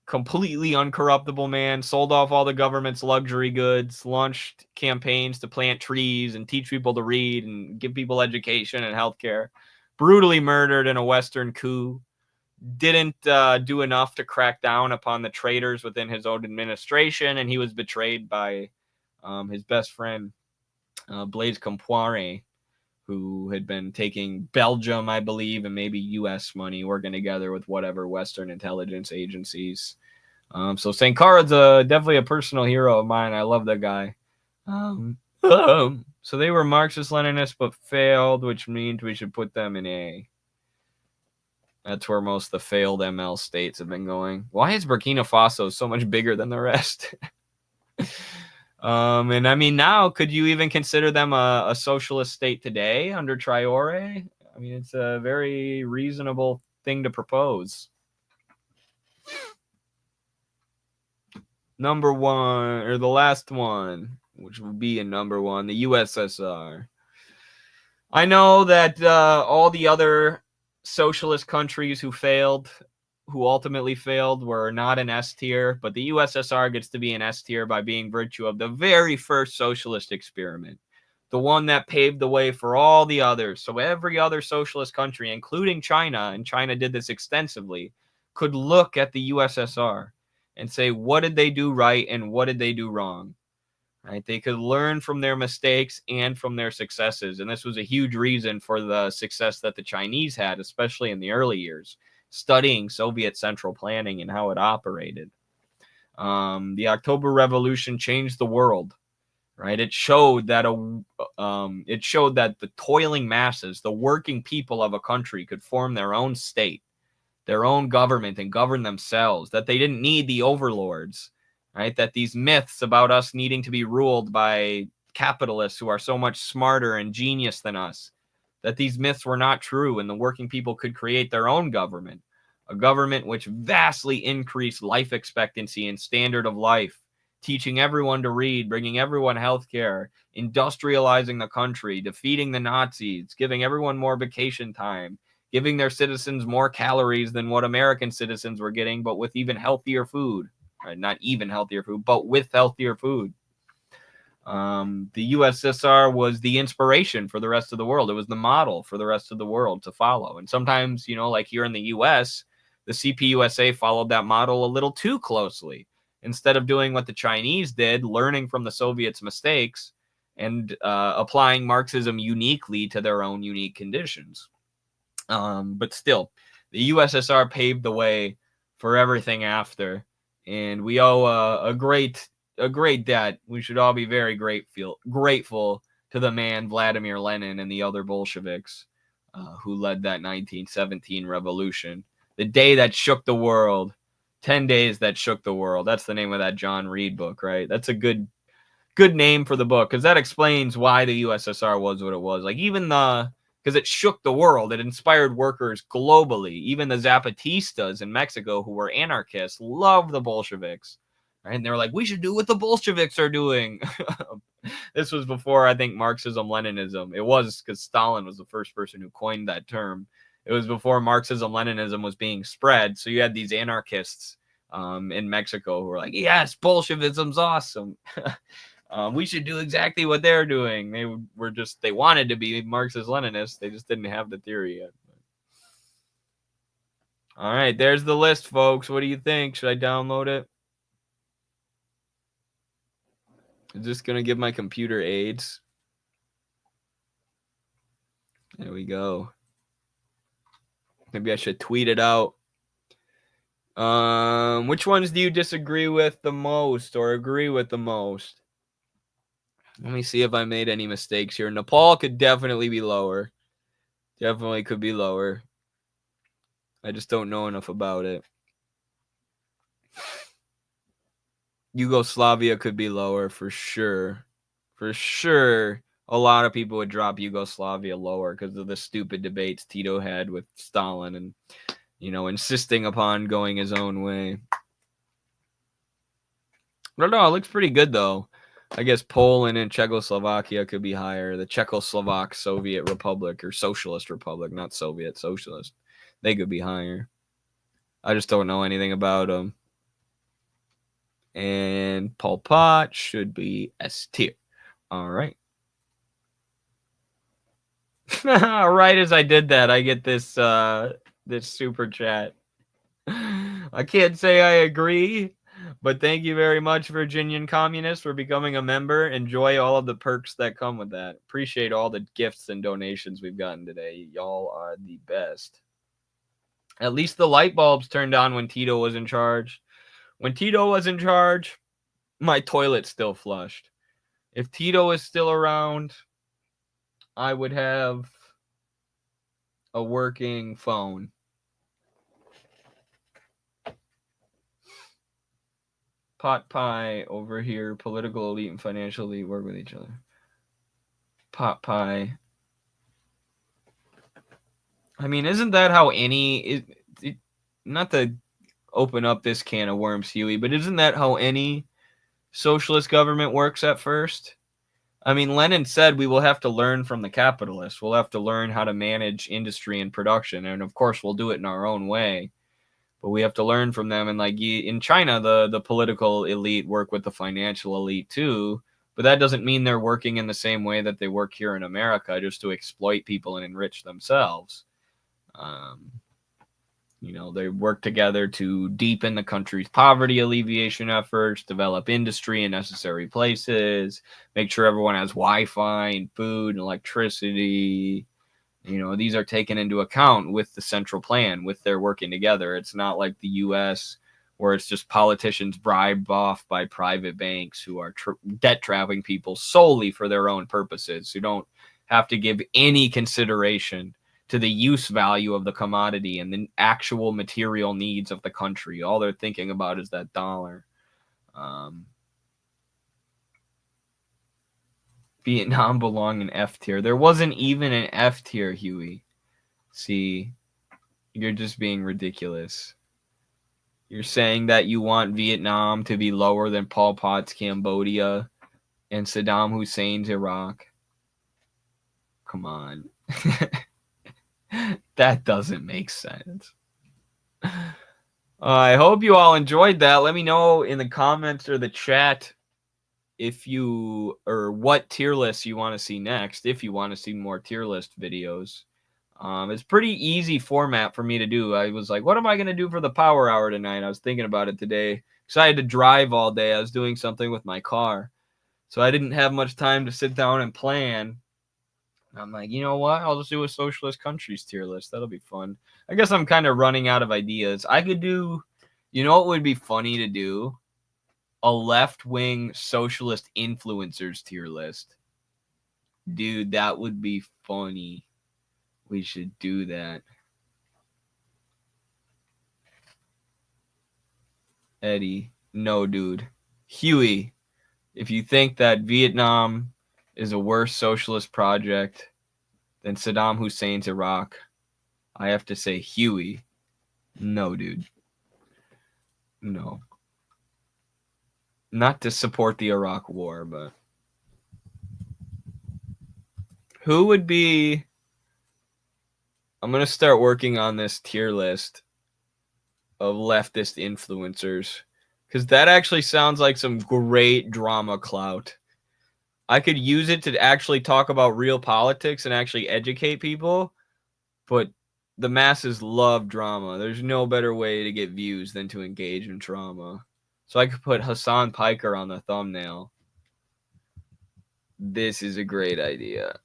Completely uncorruptible man. Sold off all the government's luxury goods. Launched campaigns to plant trees and teach people to read and give people education and healthcare. Brutally murdered in a Western coup. Didn't do enough to crack down upon the traitors within his own administration, and he was betrayed by his best friend, Blaise Compaoré, who had been taking Belgium, I believe, and maybe U.S. money, working together with whatever Western intelligence agencies. So Sankara's definitely a personal hero of mine. I love that guy. So they were Marxist-Leninists but failed, which means we should put them in A. That's where most of the failed ML states have been going. Why is Burkina Faso so much bigger than the rest? And I mean, now, could you even consider them a socialist state today under Traoré? I mean, it's a very reasonable thing to propose. Number 1, or the last one, which will be in number 1, the USSR. I know that all the other socialist countries who ultimately failed, were not an S tier, but the USSR gets to be an S tier by being virtue of the very first socialist experiment, the one that paved the way for all the others. So every other socialist country, including China, and China did this extensively, could look at the USSR and say, what did they do right and what did they do wrong? Right? They could learn from their mistakes and from their successes. And this was a huge reason for the success that the Chinese had, especially in the early years, studying Soviet central planning and how it operated. The October Revolution changed the world, right? It showed that the toiling masses, the working people of a country, could form their own state, their own government, and govern themselves, that they didn't need the overlords. Right? That these myths about us needing to be ruled by capitalists who are so much smarter and genius than us, that these myths were not true, and the working people could create their own government, a government which vastly increased life expectancy and standard of life, teaching everyone to read, bringing everyone health care, industrializing the country, defeating the Nazis, giving everyone more vacation time, giving their citizens more calories than what American citizens were getting, but with even healthier food. right? Not even healthier food, but with healthier food. The USSR was the inspiration for the rest of the world. It was the model for the rest of the world to follow. And sometimes, like here in the US, the CPUSA followed that model a little too closely. Instead of doing what the Chinese did, learning from the Soviets' mistakes and applying Marxism uniquely to their own unique conditions. But still, the USSR paved the way for everything after. And we owe a great debt. We should all be very grateful to the man Vladimir Lenin and the other Bolsheviks who led that 1917 revolution. The day that shook the world. 10 days that shook the world. That's the name of that John Reed book, right? That's a good name for the book, because that explains why the USSR was what it was. Like, even because it shook the world. It inspired workers globally. Even the Zapatistas in Mexico, who were anarchists, loved the Bolsheviks. Right? And they were like, we should do what the Bolsheviks are doing. This was before, I think, Marxism, Leninism. It was because Stalin was the first person who coined that term. It was before Marxism, Leninism was being spread. So you had these anarchists in Mexico who were like, yes, Bolshevism's awesome. We should do exactly what they're doing. They wanted to be Marxist Leninists. They just didn't have the theory yet. All right, there's the list, folks. What do you think? Should I download it? Is this going to give my computer AIDS? There we go. Maybe I should tweet it out. Which ones do you disagree with the most or agree with the most? Let me see if I made any mistakes here. Nepal could definitely be lower. Definitely could be lower. I just don't know enough about it. Yugoslavia could be lower for sure. For sure, a lot of people would drop Yugoslavia lower because of the stupid debates Tito had with Stalin and, insisting upon going his own way. I don't know. It looks pretty good, though. I guess Poland and Czechoslovakia could be higher. The Czechoslovak Soviet Republic, or Socialist Republic, not Soviet, Socialist. They could be higher. I just don't know anything about them. And Pol Pot should be S tier. All right. Right as I did that, I get this super chat. I can't say I agree, but thank you very much, Virginian Communist, for becoming a member. Enjoy all of the perks that come with that. Appreciate all the gifts and donations we've gotten today. Y'all are the best. At least the light bulbs turned on when Tito was in charge. When Tito was in charge, my toilet still flushed. If Tito is still around, I would have a working phone. Pot pie over here. Political elite and financial elite work with each other. Pot pie. I mean, isn't that how not to open up this can of worms, Huey, but isn't that how any socialist government works at first? I mean, Lenin said we will have to learn from the capitalists. We'll have to learn how to manage industry and production. And of course, we'll do it in our own way. But we have to learn from them. And like in China, the political elite work with the financial elite too. But that doesn't mean they're working in the same way that they work here in America, just to exploit people and enrich themselves. They work together to deepen the country's poverty alleviation efforts, develop industry in necessary places, make sure everyone has Wi-Fi and food and electricity. These are taken into account with the central plan, with their working together. It's not like the U.S. where it's just politicians bribed off by private banks who are debt trapping people solely for their own purposes, who don't have to give any consideration to the use value of the commodity and the actual material needs of the country. All they're thinking about is that dollar. Vietnam belonged in F tier. There wasn't even an F tier, Huey. See, you're just being ridiculous. You're saying that you want Vietnam to be lower than Pol Pot's Cambodia and Saddam Hussein's Iraq. Come on. That doesn't make sense. I hope you all enjoyed that. Let me know in the comments or the chat if you or what tier lists you want to see next. If you want to see more tier list videos, it's pretty easy format for me to do. I was like, what am I going to do for the power hour tonight? I was thinking about it today because I had to drive all day. I was doing something with my car, so I didn't have much time to sit down and plan. I'm like, you know what? I'll just do a socialist countries tier list. That'll be fun. I guess I'm kind of running out of ideas. I could do, you know what would be funny to do? A left-wing socialist influencers tier list. Dude, that would be funny. We should do that. Eddie, no, dude. Huey, if you think that Vietnam is a worse socialist project than Saddam Hussein's Iraq, I have to say, Huey, no, dude. No. Not to support the Iraq war, but who would be... I'm going to start working on this tier list of leftist influencers because that actually sounds like some great drama clout. I could use it to actually talk about real politics and actually educate people, but the masses love drama. There's no better way to get views than to engage in drama. So I could put Hassan Piker on the thumbnail. This is a great idea.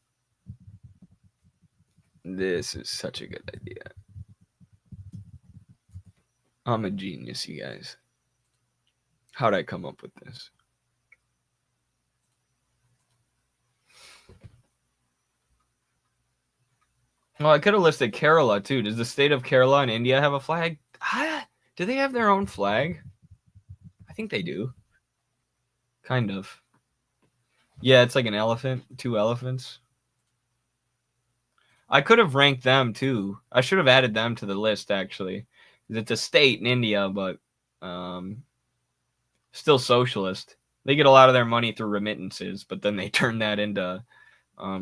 This is such a good idea. I'm a genius, you guys. How'd I come up with this? Well, I could have listed Kerala, too. Does the state of Kerala in India have a flag? Do they have their own flag? I think they do. Kind of. Yeah, it's like an elephant. 2 elephants. I could have ranked them, too. I should have added them to the list, actually. It's a state in India, but still socialist. They get a lot of their money through remittances, but then they turn that into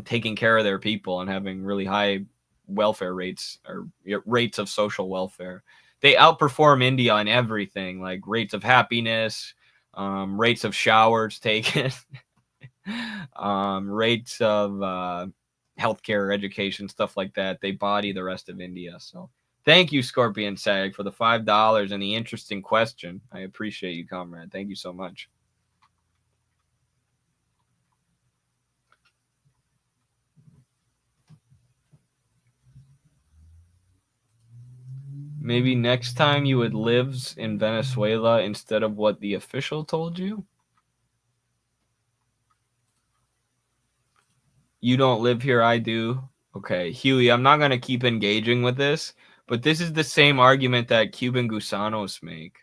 taking care of their people and having really high welfare rates or rates of social welfare. They outperform India in everything, like rates of happiness, rates of showers taken, rates of healthcare, education, stuff like that. They body the rest of India. So thank you, Scorpion Sag, for the $5 and the interesting question. I appreciate you, comrade. Thank you so much. Maybe next time you would live in Venezuela instead of what the official told you? You don't live here, I do. Okay, Huey, I'm not going to keep engaging with this, but this is the same argument that Cuban gusanos make.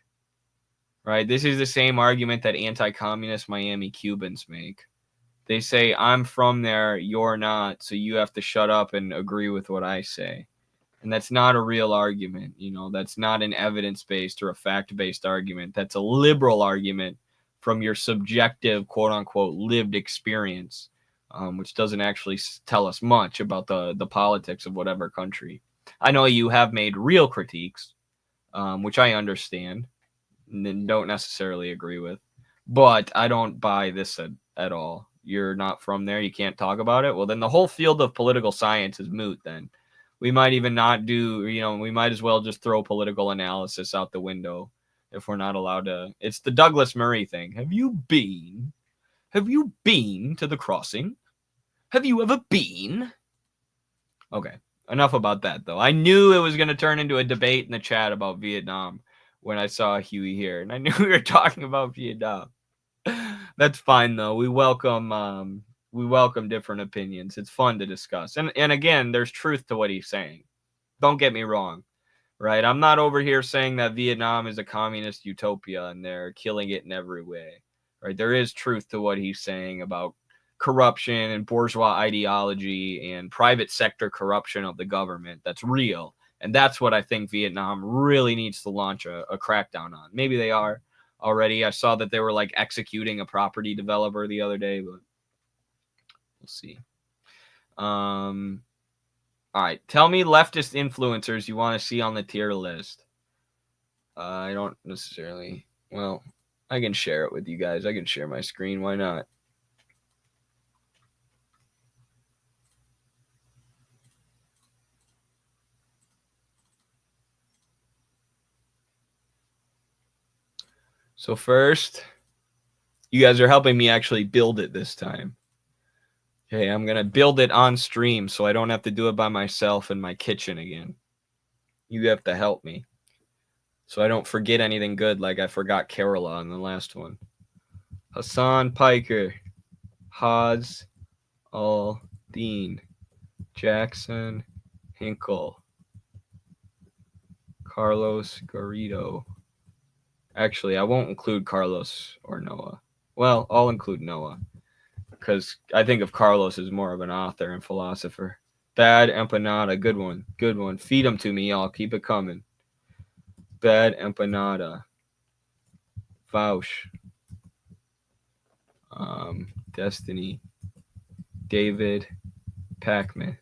Right? This is the same argument that anti-communist Miami Cubans make. They say, I'm from there, you're not, so you have to shut up and agree with what I say. And that's not a real argument. You know, that's not an evidence-based or a fact-based argument. That's a liberal argument from your subjective, quote-unquote, lived experience, which doesn't actually tell us much about the politics of whatever country. I know you have made real critiques, which I understand and don't necessarily agree with, but I don't buy this at all. You're not from there, you can't talk about it. Well, then the whole field of political science is moot then. We might even not do, we might as well just throw political analysis out the window if we're not allowed to. It's the Douglas Murray thing. Have you been to the crossing? Have you ever been? Okay, enough about that, though. I knew it was going to turn into a debate in the chat about Vietnam when I saw Huey here, and I knew we were talking about Vietnam. That's fine, though. We welcome different opinions. It's fun to discuss. And again, there's truth to what he's saying. Don't get me wrong, right? I'm not over here saying that Vietnam is a communist utopia and they're killing it in every way, right? There is truth to what he's saying about corruption and bourgeois ideology and private sector corruption of the government. That's real. And that's what I think Vietnam really needs to launch a crackdown on. Maybe they are already. I saw that they were like executing a property developer the other day, but we'll see. All right. Tell me leftist influencers you want to see on the tier list. I don't necessarily... Well, I can share it with you guys. I can share my screen. Why not? So first, you guys are helping me actually build it this time. Okay, I'm going to build it on stream so I don't have to do it by myself in my kitchen again. You have to help me so I don't forget anything good like I forgot Kerala on the last one. Hassan Piker, Haz Al-Din, Jackson Hinkle, Carlos Garrido. Actually, I won't include Carlos or Noah. Well, I'll include Noah because I think of Carlos as more of an author and philosopher. Bad Empanada, good one, good one. Feed them to me, y'all. Keep it coming. Bad Empanada. Vaush. Destiny. David Packman.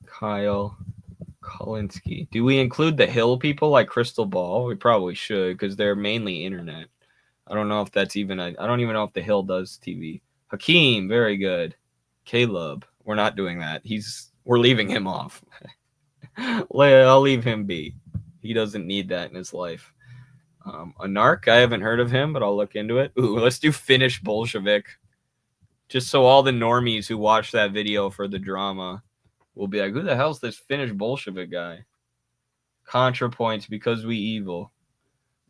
Kyle Kolinsky. Do we include the Hill people like Crystal Ball? We probably should because they're mainly internet. I don't know if that's even I don't even know if the Hill does TV. Hakeem, very good. Caleb, we're not doing that. We're leaving him off. I'll leave him be. He doesn't need that in his life. Anarch, I haven't heard of him, but I'll look into it. Ooh, let's do Finnish Bolshevik. Just so all the normies who watch that video for the drama will be like, who the hell's this Finnish Bolshevik guy? ContraPoints, because we evil.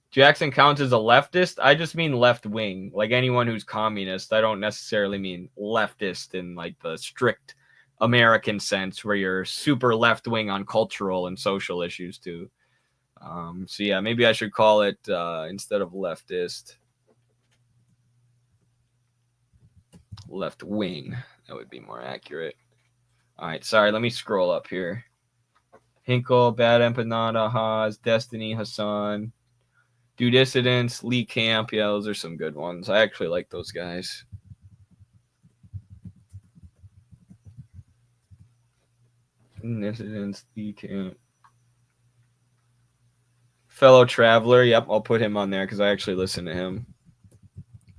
Jackson counts as a leftist? I just mean left wing. Like anyone who's communist. I don't necessarily mean leftist in like the strict American sense where you're super left wing on cultural and social issues too. So yeah, maybe I should call it instead of leftist, left wing. That would be more accurate. All right, sorry, let me scroll up here. Hinkle, Bad Empanada, Haas, Destiny, Hassan, Do Dissidents, Lee Camp. Yeah, those are some good ones. I actually like those guys. Dissidents, Lee Camp. Fellow Traveler. Yep, I'll put him on there because I actually listen to him.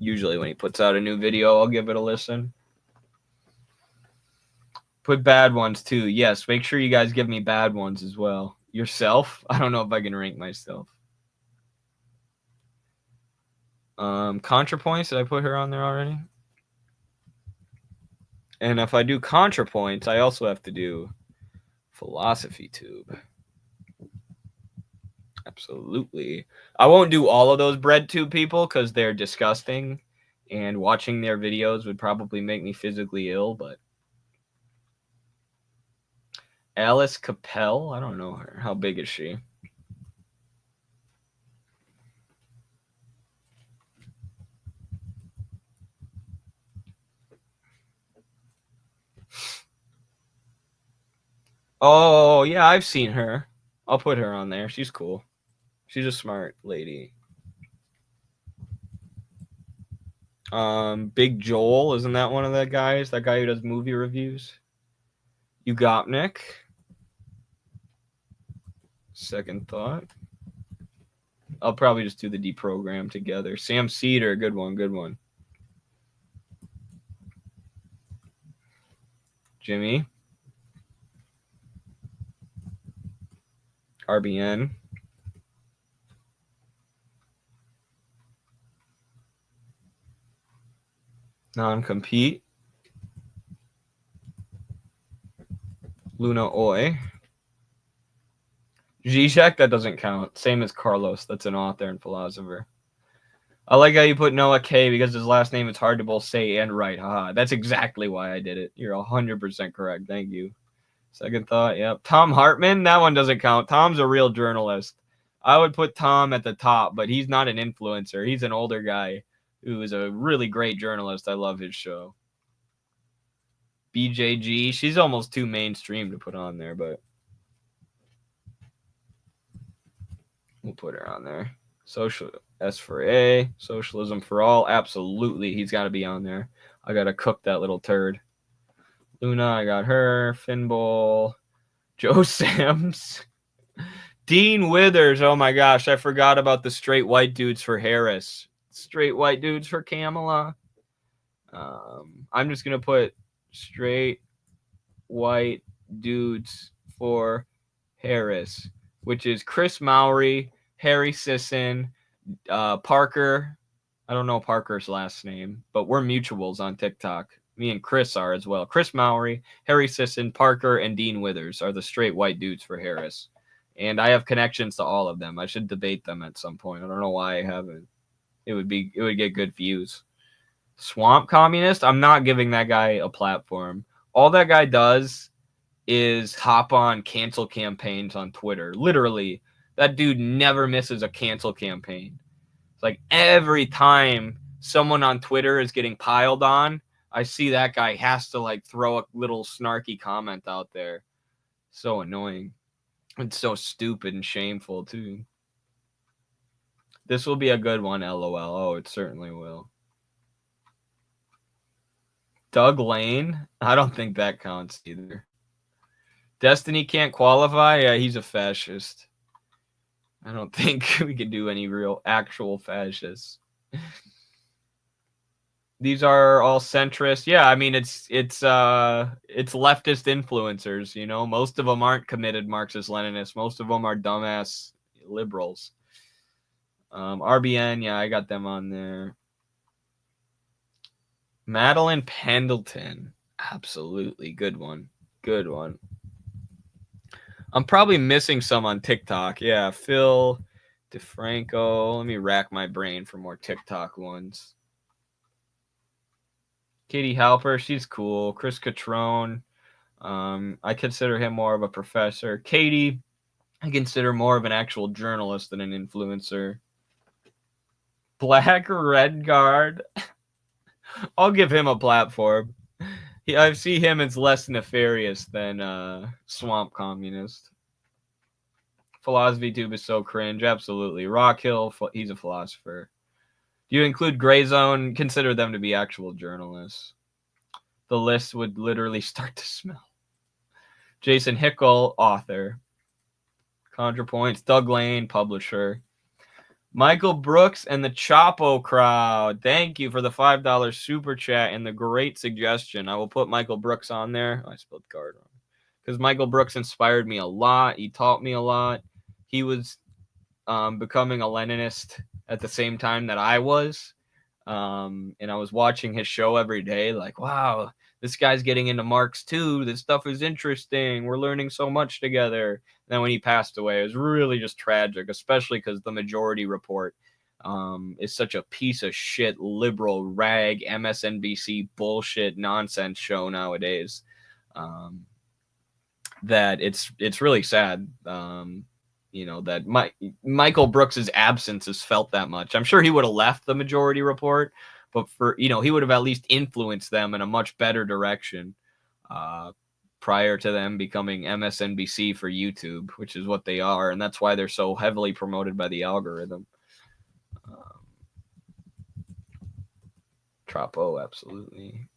Usually when he puts out a new video, I'll give it a listen. Put bad ones too. Yes, make sure you guys give me bad ones as well. Yourself? I don't know if I can rank myself. ContraPoints, did I put her on there already? And if I do ContraPoints, I also have to do Philosophy Tube. Absolutely. I won't do all of those BreadTube people because they're disgusting, and watching their videos would probably make me physically ill, but Alice Capel, I don't know her. How big is she? Oh, yeah, I've seen her. I'll put her on there. She's cool. She's a smart lady. Big Joel, isn't that one of the guys? That guy who does movie reviews? Ugopnik. Second thought. I'll probably just do the deprogram together. Sam Cedar, good one, good one. Jimmy. RBN. Non-compete. Luna Oi. Zizek, that doesn't count. Same as Carlos, that's an author and philosopher. I like how you put Noah K because his last name is hard to both say and write. Haha, that's exactly why I did it. You're 100% correct. Thank you. Second thought, yep. Tom Hartman, that one doesn't count. Tom's a real journalist. I would put Tom at the top, but he's not an influencer. He's an older guy who is a really great journalist. I love his show. BJG, she's almost too mainstream to put on there, but we'll put her on there. Social S for A, Socialism for All. Absolutely, he's got to be on there. I got to cook that little turd. Luna, I got her. Finball. Joe Sams. Dean Withers. Oh my gosh, I forgot about the straight white dudes for Harris. Straight white dudes for Kamala. I'm just gonna put straight white dudes for Harris, which is Chris Mowry, Harry Sisson, Parker. I don't know Parker's last name, but we're mutuals on TikTok. Me and Chris are as well. Chris Mowry, Harry Sisson, Parker, and Dean Withers are the straight white dudes for Harris. And I have connections to all of them. I should debate them at some point. I don't know why I haven't. It would get good views. Swamp Communist? I'm not giving that guy a platform. All that guy does is hop on cancel campaigns on Twitter. Literally, that dude never misses a cancel campaign. It's like every time someone on Twitter is getting piled on, I see that guy has to like throw a little snarky comment out there. So annoying. It's so stupid and shameful too. This will be a good one, LOL. Oh, it certainly will. Doug Lane? I don't think that counts either. Destiny can't qualify? Yeah, he's a fascist. I don't think we can do any real actual fascists. These are all centrist. Yeah, I mean it's leftist influencers, you know. Most of them aren't committed Marxist Leninists. Most of them are dumbass liberals. RBN, yeah, I got them on there. Madeline Pendleton. Absolutely good one. Good one. I'm probably missing some on TikTok. Yeah, Phil DeFranco. Let me rack my brain for more TikTok ones. Katie Halper, she's cool. Chris Catrone. I consider him more of a professor. Katie, I consider more of an actual journalist than an influencer. Black Red Guard. I'll give him a platform. I see him as less nefarious than Swamp Communist. Philosophy Tube is so cringe. Absolutely. Rockhill, he's a philosopher. Do you include Gray Zone? Consider them to be actual journalists. The list would literally start to smell. Jason Hickel, author. ContraPoints. Doug Lane, publisher. Michael Brooks and the Chapo crowd. Thank you for the $5 super chat and the great suggestion. I will put Michael Brooks on there. I spelled card wrong. Because Michael Brooks inspired me a lot. He taught me a lot. He was becoming a Leninist at the same time that I was. And I was watching his show every day. Like, wow, this guy's getting into Marx too. This stuff is interesting. We're learning so much together. And then when he passed away, it was really just tragic, especially because the Majority Report is such a piece of shit, liberal rag, MSNBC bullshit nonsense show nowadays. That it's really sad. You know, that Michael Brooks's absence is felt that much. I'm sure he would have left the Majority Report, but he would have at least influenced them in a much better direction prior to them becoming MSNBC for YouTube, which is what they are, and that's why they're so heavily promoted by the algorithm. Trapo, absolutely.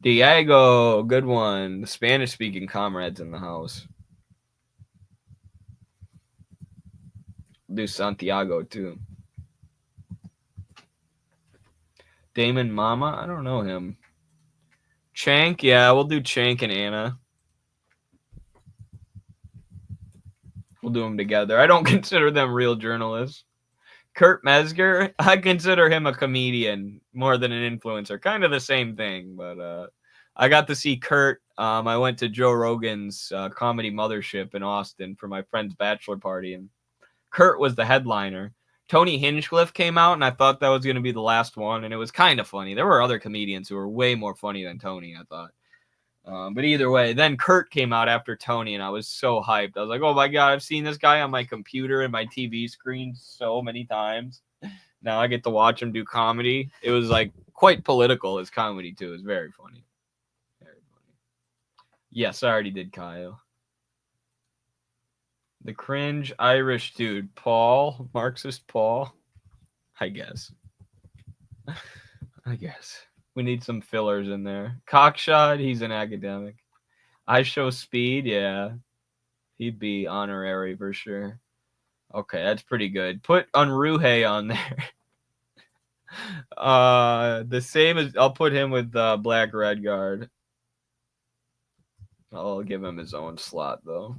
Diego, good one. The Spanish-speaking comrades in the house. Do Santiago too. Damon Mama, I don't know him. Chank, yeah, we'll do Chank and Anna. We'll do them together. I don't consider them real journalists. Kurt Mesger, I consider him a comedian more than an influencer. Kind of the same thing, but I got to see Kurt. I went to Joe Rogan's Comedy Mothership in Austin for my friend's bachelor party, and Kurt was the headliner. Tony Hinchcliffe came out, and I thought that was going to be the last one, and it was kind of funny. There were other comedians who were way more funny than Tony, I thought. But either way, then Kurt came out after Tony, and I was so hyped. I was like, oh my God, I've seen this guy on my computer and my TV screen so many times. Now I get to watch him do comedy. It was like quite political, his comedy too. It was very funny. Very funny. Yes, I already did Kyle. The cringe Irish dude, Paul, Marxist Paul. I guess. We need some fillers in there. Cockshot, he's an academic. I show speed, yeah. He'd be honorary for sure. Okay, that's pretty good. Put Unruhe on there. The same as I'll put him with Black Red Guard. I'll give him his own slot though.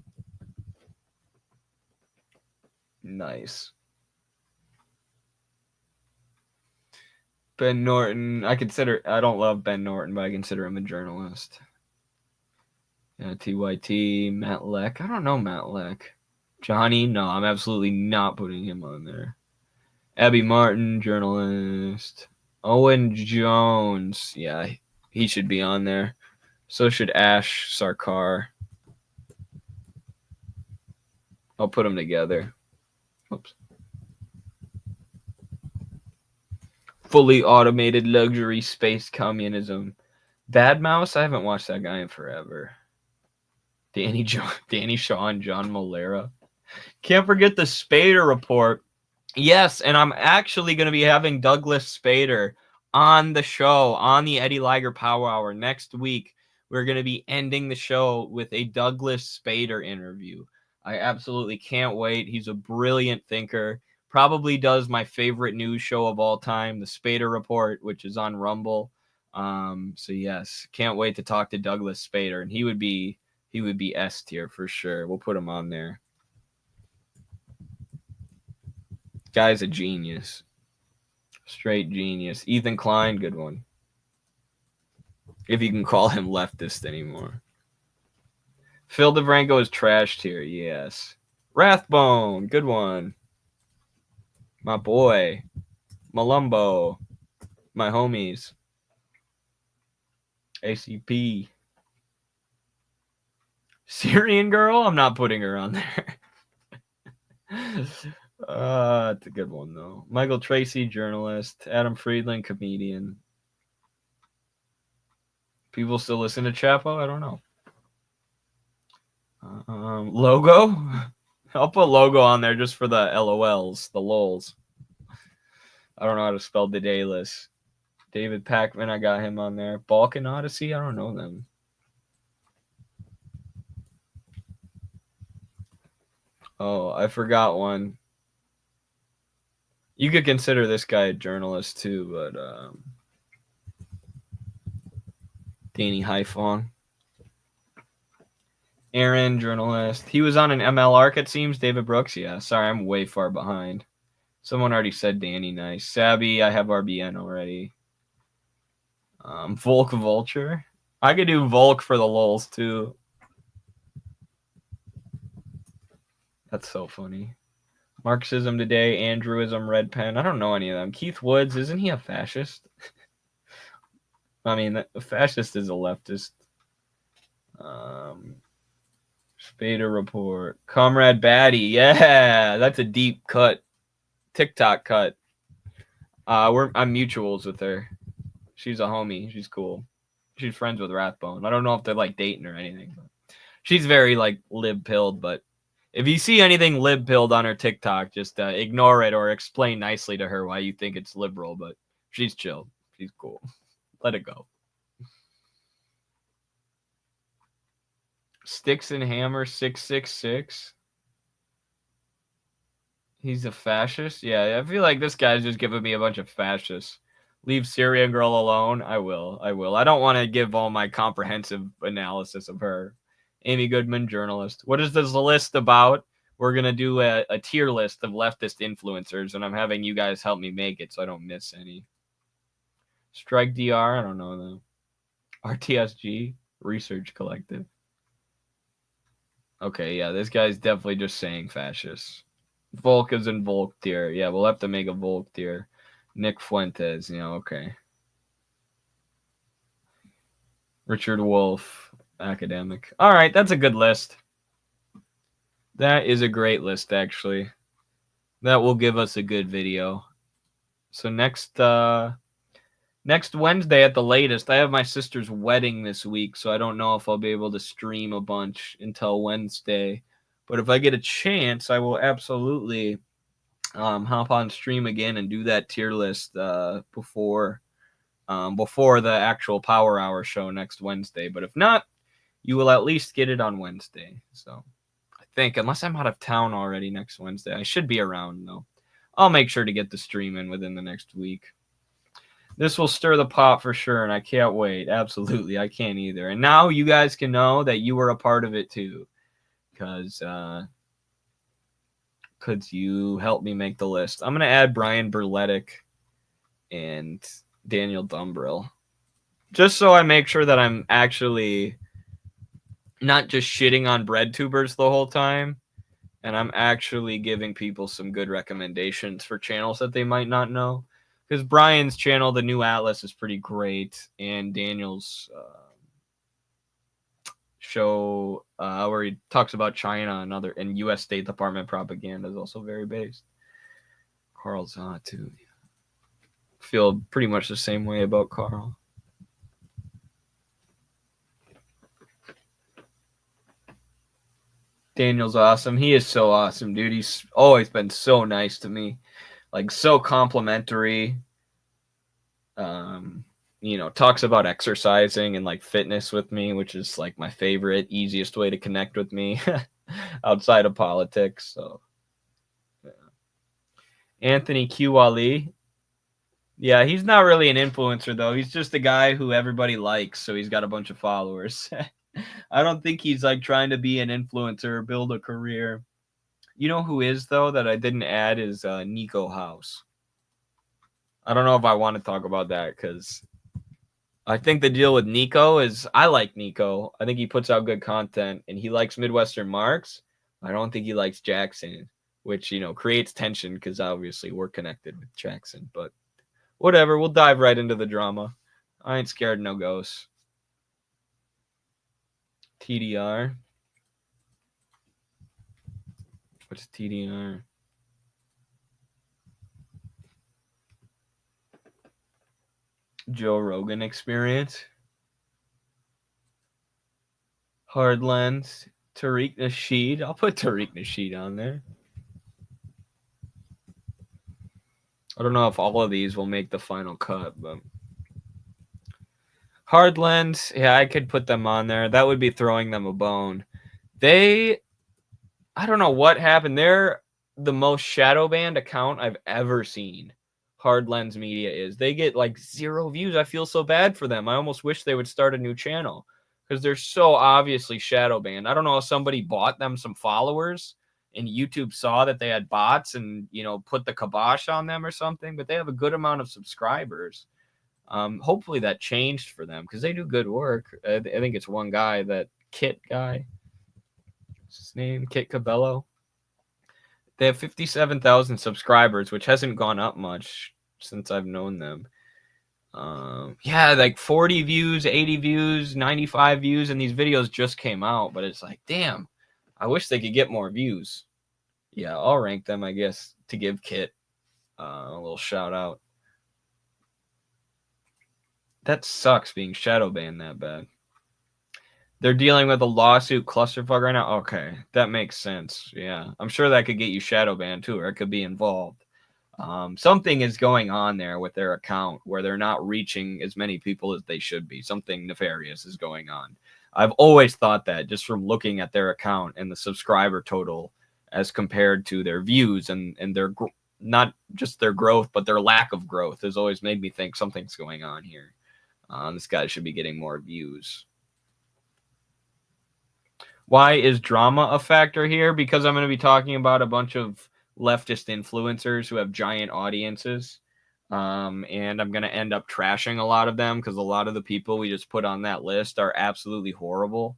Nice. Ben Norton. I don't love Ben Norton, but I consider him a journalist. Yeah, TYT, Matt Leck. I don't know Matt Leck. Johnny, no, I'm absolutely not putting him on there. Abby Martin, journalist. Owen Jones. Yeah, he should be on there. So should Ash Sarkar. I'll put them together. Oops. Fully automated luxury space communism. Bad Mouse? I haven't watched that guy in forever. Danny Shaw and John Molera. Can't forget the Spader Report. Yes, and I'm actually going to be having Douglas Spader on the show, on the Eddie Liger Power Hour next week. We're going to be ending the show with a Douglas Spader interview. I absolutely can't wait. He's a brilliant thinker. Probably does my favorite news show of all time, the Spader Report, which is on Rumble. So yes, can't wait to talk to Douglas Spader, and he would be S tier for sure. We'll put him on there. Guy's a genius. Straight genius. Ethan Klein, good one. If you can call him leftist anymore. Phil DeFranco is trash tier, yes. Rathbone, good one. My boy. Malumbo. My homies. ACP. Syrian girl? I'm not putting her on there. It's a good one, though. Michael Tracy, journalist. Adam Friedland, comedian. People still listen to Chapo? I don't know. Logo? I'll put logo on there just for the LOLs, the LOLs. I don't know how to spell Daedalus. David Packman, I got him on there. Balkan Odyssey? I don't know them. Oh, I forgot one. You could consider this guy a journalist too, but Danny Haifong. Aaron, journalist. He was on an ML arc, it seems. David Brooks, yeah. Sorry, I'm way far behind. Someone already said Danny, nice. Sabby, I have RBN already. Volk Vulture. I could do Volk for the lols too. That's so funny. Marxism Today, Andrewism, Red Pen. I don't know any of them. Keith Woods, isn't he a fascist? I mean, a fascist is a leftist. Spader Report. Comrade Batty. Yeah, that's a deep cut. TikTok cut. I'm mutuals with her. She's a homie. She's cool. She's friends with Rathbone. I don't know if they're like dating or anything. But she's very like lib-pilled, but if you see anything lib-pilled on her TikTok, just ignore it or explain nicely to her why you think it's liberal, but she's chill. She's cool. Let it go. Sticks and Hammer 666. He's a fascist? Yeah, I feel like this guy's just giving me a bunch of fascists. Leave Syrian girl alone. I will. I don't want to give all my comprehensive analysis of her. Amy Goodman, journalist. What is this list about? We're going to do a tier list of leftist influencers, and I'm having you guys help me make it so I don't miss any. Strike DR, I don't know them. RTSG, Research Collective. Okay, yeah, this guy's definitely just saying fascist. Volk is in Volk tier. Yeah, we'll have to make a Volk tier. Nick Fuentes, okay. Richard Wolf, academic. All right, that's a good list. That is a great list, actually. That will give us a good video. So next Wednesday at the latest, I have my sister's wedding this week, so I don't know if I'll be able to stream a bunch until Wednesday. But if I get a chance, I will absolutely hop on stream again and do that tier list before the actual Power Hour show next Wednesday. But if not, you will at least get it on Wednesday. So I think, unless I'm out of town already next Wednesday. I should be around, though. I'll make sure to get the stream in within the next week. This will stir the pot for sure, and I can't wait. Absolutely, I can't either. And now you guys can know that you were a part of it, too. Because you helped me make the list. I'm going to add Brian Berletic and Daniel Dumbrill. Just so I make sure that I'm actually not just shitting on bread tubers the whole time, and I'm actually giving people some good recommendations for channels that they might not know. Because Brian's channel, The New Atlas, is pretty great, and Daniel's show where he talks about China and U.S. State Department propaganda is also very based. Carl's on too. Feel pretty much the same way about Carl. Daniel's awesome. He is so awesome, dude. He's always been so nice to me. Like, so complimentary. Talks about exercising and like fitness with me, which is like my favorite, easiest way to connect with me outside of politics. So, yeah. Anthony Q. Ali. Yeah, he's not really an influencer, though. He's just a guy who everybody likes, so he's got a bunch of followers. I don't think he's like trying to be an influencer or build a career. You know who is, though, that I didn't add is Nico House. I don't know if I want to talk about that because I think the deal with Nico is I like Nico. I think he puts out good content and he likes Midwestern Marx. I don't think he likes Jackson, which, creates tension because obviously we're connected with Jackson. But whatever, we'll dive right into the drama. I ain't scared no ghosts. TDR. What's TDR? Joe Rogan Experience. Hard Lens. Tariq Nasheed. I'll put Tariq Nasheed on there. I don't know if all of these will make the final cut, but Hard Lens, yeah, I could put them on there. That would be throwing them a bone. I don't know what happened. They're the most shadow banned account I've ever seen. Hard Lens Media is. They get like 0 views. I feel so bad for them. I almost wish they would start a new channel because they're so obviously shadow banned. I don't know if somebody bought them some followers and YouTube saw that they had bots and, put the kibosh on them or something, but they have a good amount of subscribers. Hopefully that changed for them because they do good work. I think it's one guy, that Kit guy. What's his name? Kit Cabello. They have 57,000 subscribers, which hasn't gone up much since I've known them. Like 40 views, 80 views, 95 views, and these videos just came out, but it's like, damn, I wish they could get more views. Yeah, I'll rank them, I guess, to give Kit a little shout out. That sucks being shadow banned that bad. They're dealing with a lawsuit clusterfuck right now. Okay, that makes sense. Yeah, I'm sure that could get you shadow banned too, or it could be involved. Something is going on there with their account where they're not reaching as many people as they should be. Something nefarious is going on. I've always thought that just from looking at their account and the subscriber total as compared to their views and their not just their growth, but their lack of growth has always made me think something's going on here. This guy should be getting more views. Why is drama a factor here? Because I'm going to be talking about a bunch of leftist influencers who have giant audiences. And I'm going to end up trashing a lot of them because a lot of the people we just put on that list are absolutely horrible.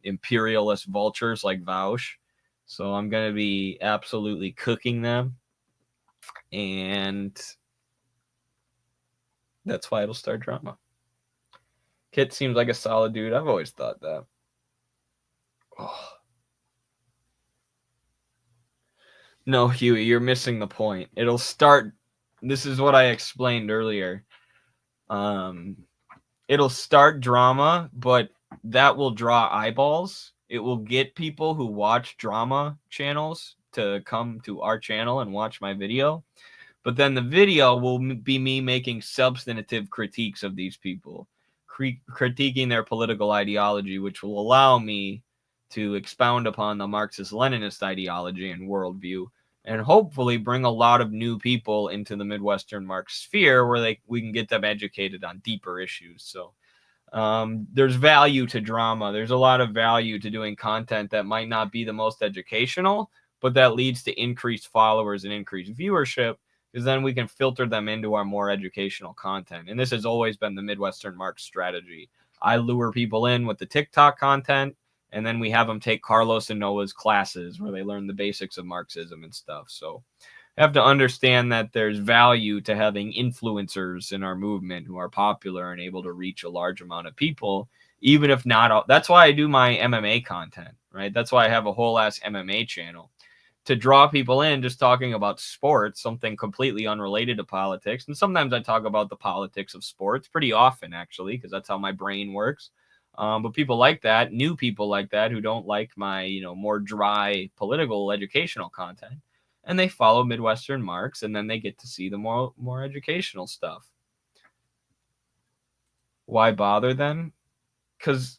Imperialist vultures like Vaush. So I'm going to be absolutely cooking them. And that's why it'll start drama. Kit seems like a solid dude. I've always thought that. Oh. No, Huey, you're missing the point. It'll start. This is what I explained earlier. It'll start drama, but that will draw eyeballs. It will get people who watch drama channels to come to our channel and watch my video. But then the video will be me making substantive critiques of these people, critiquing their political ideology, which will allow me to expound upon the Marxist-Leninist ideology and worldview, and hopefully bring a lot of new people into the Midwestern Marx sphere where we can get them educated on deeper issues. So there's value to drama. There's a lot of value to doing content that might not be the most educational, but that leads to increased followers and increased viewership, because then we can filter them into our more educational content. And this has always been the Midwestern Marx strategy. I lure people in with the TikTok content, and then we have them take Carlos and Noah's classes where they learn the basics of Marxism and stuff. So you have to understand that there's value to having influencers in our movement who are popular and able to reach a large amount of people, even if not all. That's why I do my MMA content, right? That's why I have a whole ass MMA channel, to draw people in just talking about sports, something completely unrelated to politics. And sometimes I talk about the politics of sports, pretty often actually, because that's how my brain works. But people like that, new people like that, who don't like my, more dry political educational content, and they follow Midwestern Marx, and then they get to see the more educational stuff. Why bother then? Because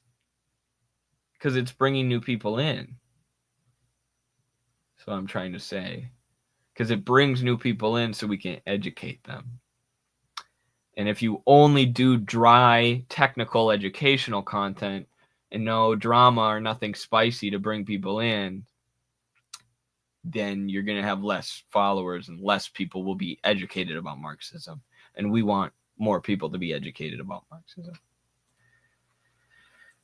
it's bringing new people in. So I'm trying to say, because it brings new people in so we can educate them. And if you only do dry, technical, educational content and no drama or nothing spicy to bring people in, then you're going to have less followers and less people will be educated about Marxism. And we want more people to be educated about Marxism.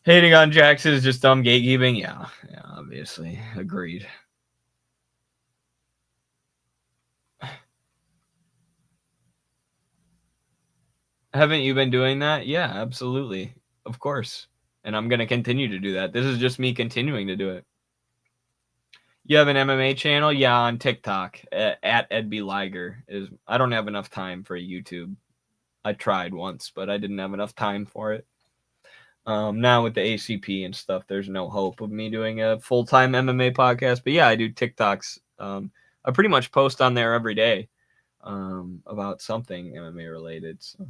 Hating on Jackson is just dumb gatekeeping. Yeah, obviously. Agreed. Haven't you been doing that? Yeah, absolutely. Of course. And I'm going to continue to do that. This is just me continuing to do it. You have an MMA channel? Yeah, on TikTok at Edby Liger. I don't have enough time for YouTube. I tried once, but I didn't have enough time for it. Now with the ACP and stuff, there's no hope of me doing a full-time MMA podcast. But yeah, I do TikToks. I pretty much post on there every day about something MMA related. So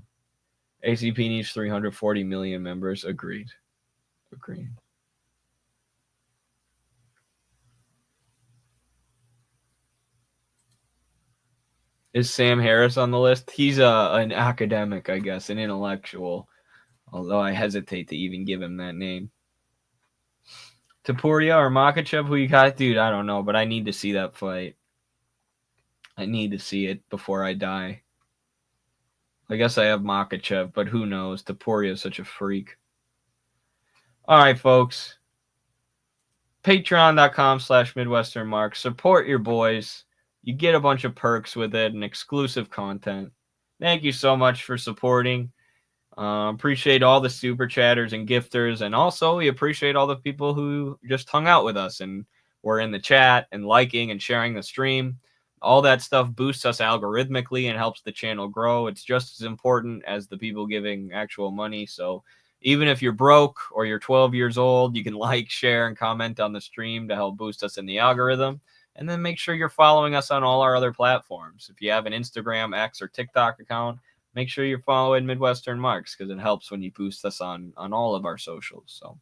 ACP needs 340 million members. Agreed. Is Sam Harris on the list? He's an academic, I guess, an intellectual. Although I hesitate to even give him that name. Topuria or Makhachev, who you got? Dude, I don't know, but I need to see that fight. I need to see it before I die. I guess I have Makhachev, but who knows? Topuria is such a freak. All right, folks. Patreon.com/MidwesternMarx. Support your boys. You get a bunch of perks with it and exclusive content. Thank you so much for supporting. Appreciate all the super chatters and gifters. And also, we appreciate all the people who just hung out with us and were in the chat and liking and sharing the stream. All that stuff boosts us algorithmically and helps the channel grow. It's just as important as the people giving actual money. So even if you're broke or you're 12 years old, you can like, share, and comment on the stream to help boost us in the algorithm. And then make sure you're following us on all our other platforms. If you have an Instagram, X, or TikTok account, make sure you're following Midwestern Marx, because it helps when you boost us on all of our socials. So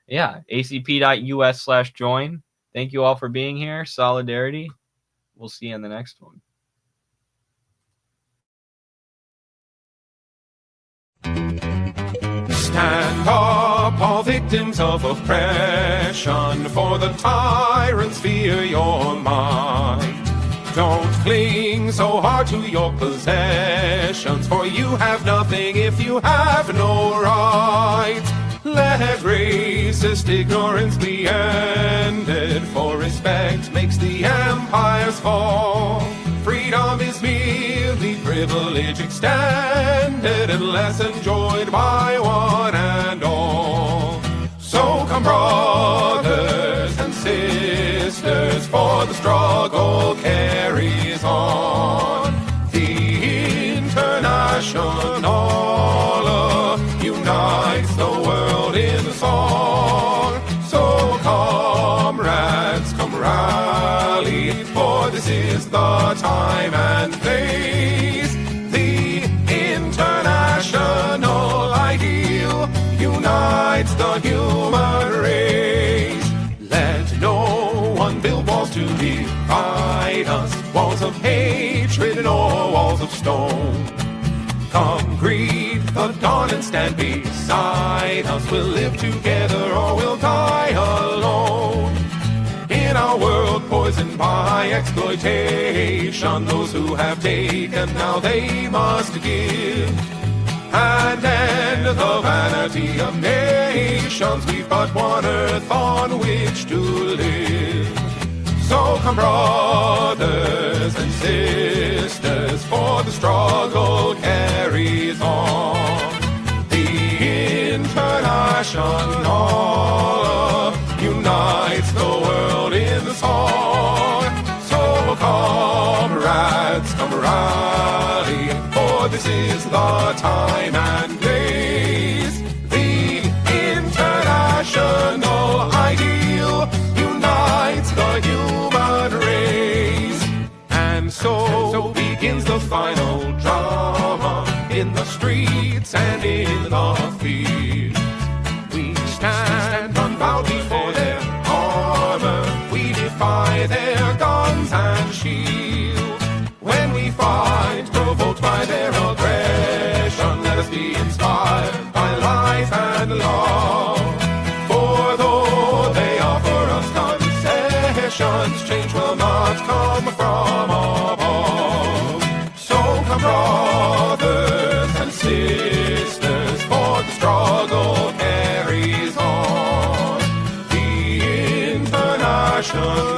yeah, acp.us/join. Thank you all for being here. Solidarity. We'll see you in the next one. Stand up, all victims of oppression, for the tyrants fear your might. Don't cling so hard to your possessions, for you have nothing if you have no rights. Let racist ignorance be ended, for respect makes the empires fall. Freedom is merely privilege extended, unless enjoyed by one and all. So come, brothers and sisters, for the struggle carries on. The International unites the world in song. So comrades, come rally, for this is the time and place. The international ideal unites the human race. walls to divide us, walls of hatred or walls of stone. Come greet the dawn and stand beside us. We'll live together or we'll die alone. In our world poisoned by exploitation, those who have taken, now they must give. And end the vanity of nations, we've but one earth on which to live. So come brothers and sisters, for the struggle carries on. The International unites the world in the song. So comrades, come rally, for this is the time and place. The international ideal unites the human race. And so begins the final drama, in the streets and in the fields. We stand unbowed before their armor, we defy their guns and shields. When we fight, provoked by their aggression, let us be inspired by life and love. For though they offer us concessions, change will not come from above. So come brothers and sisters, for the struggle carries on. The international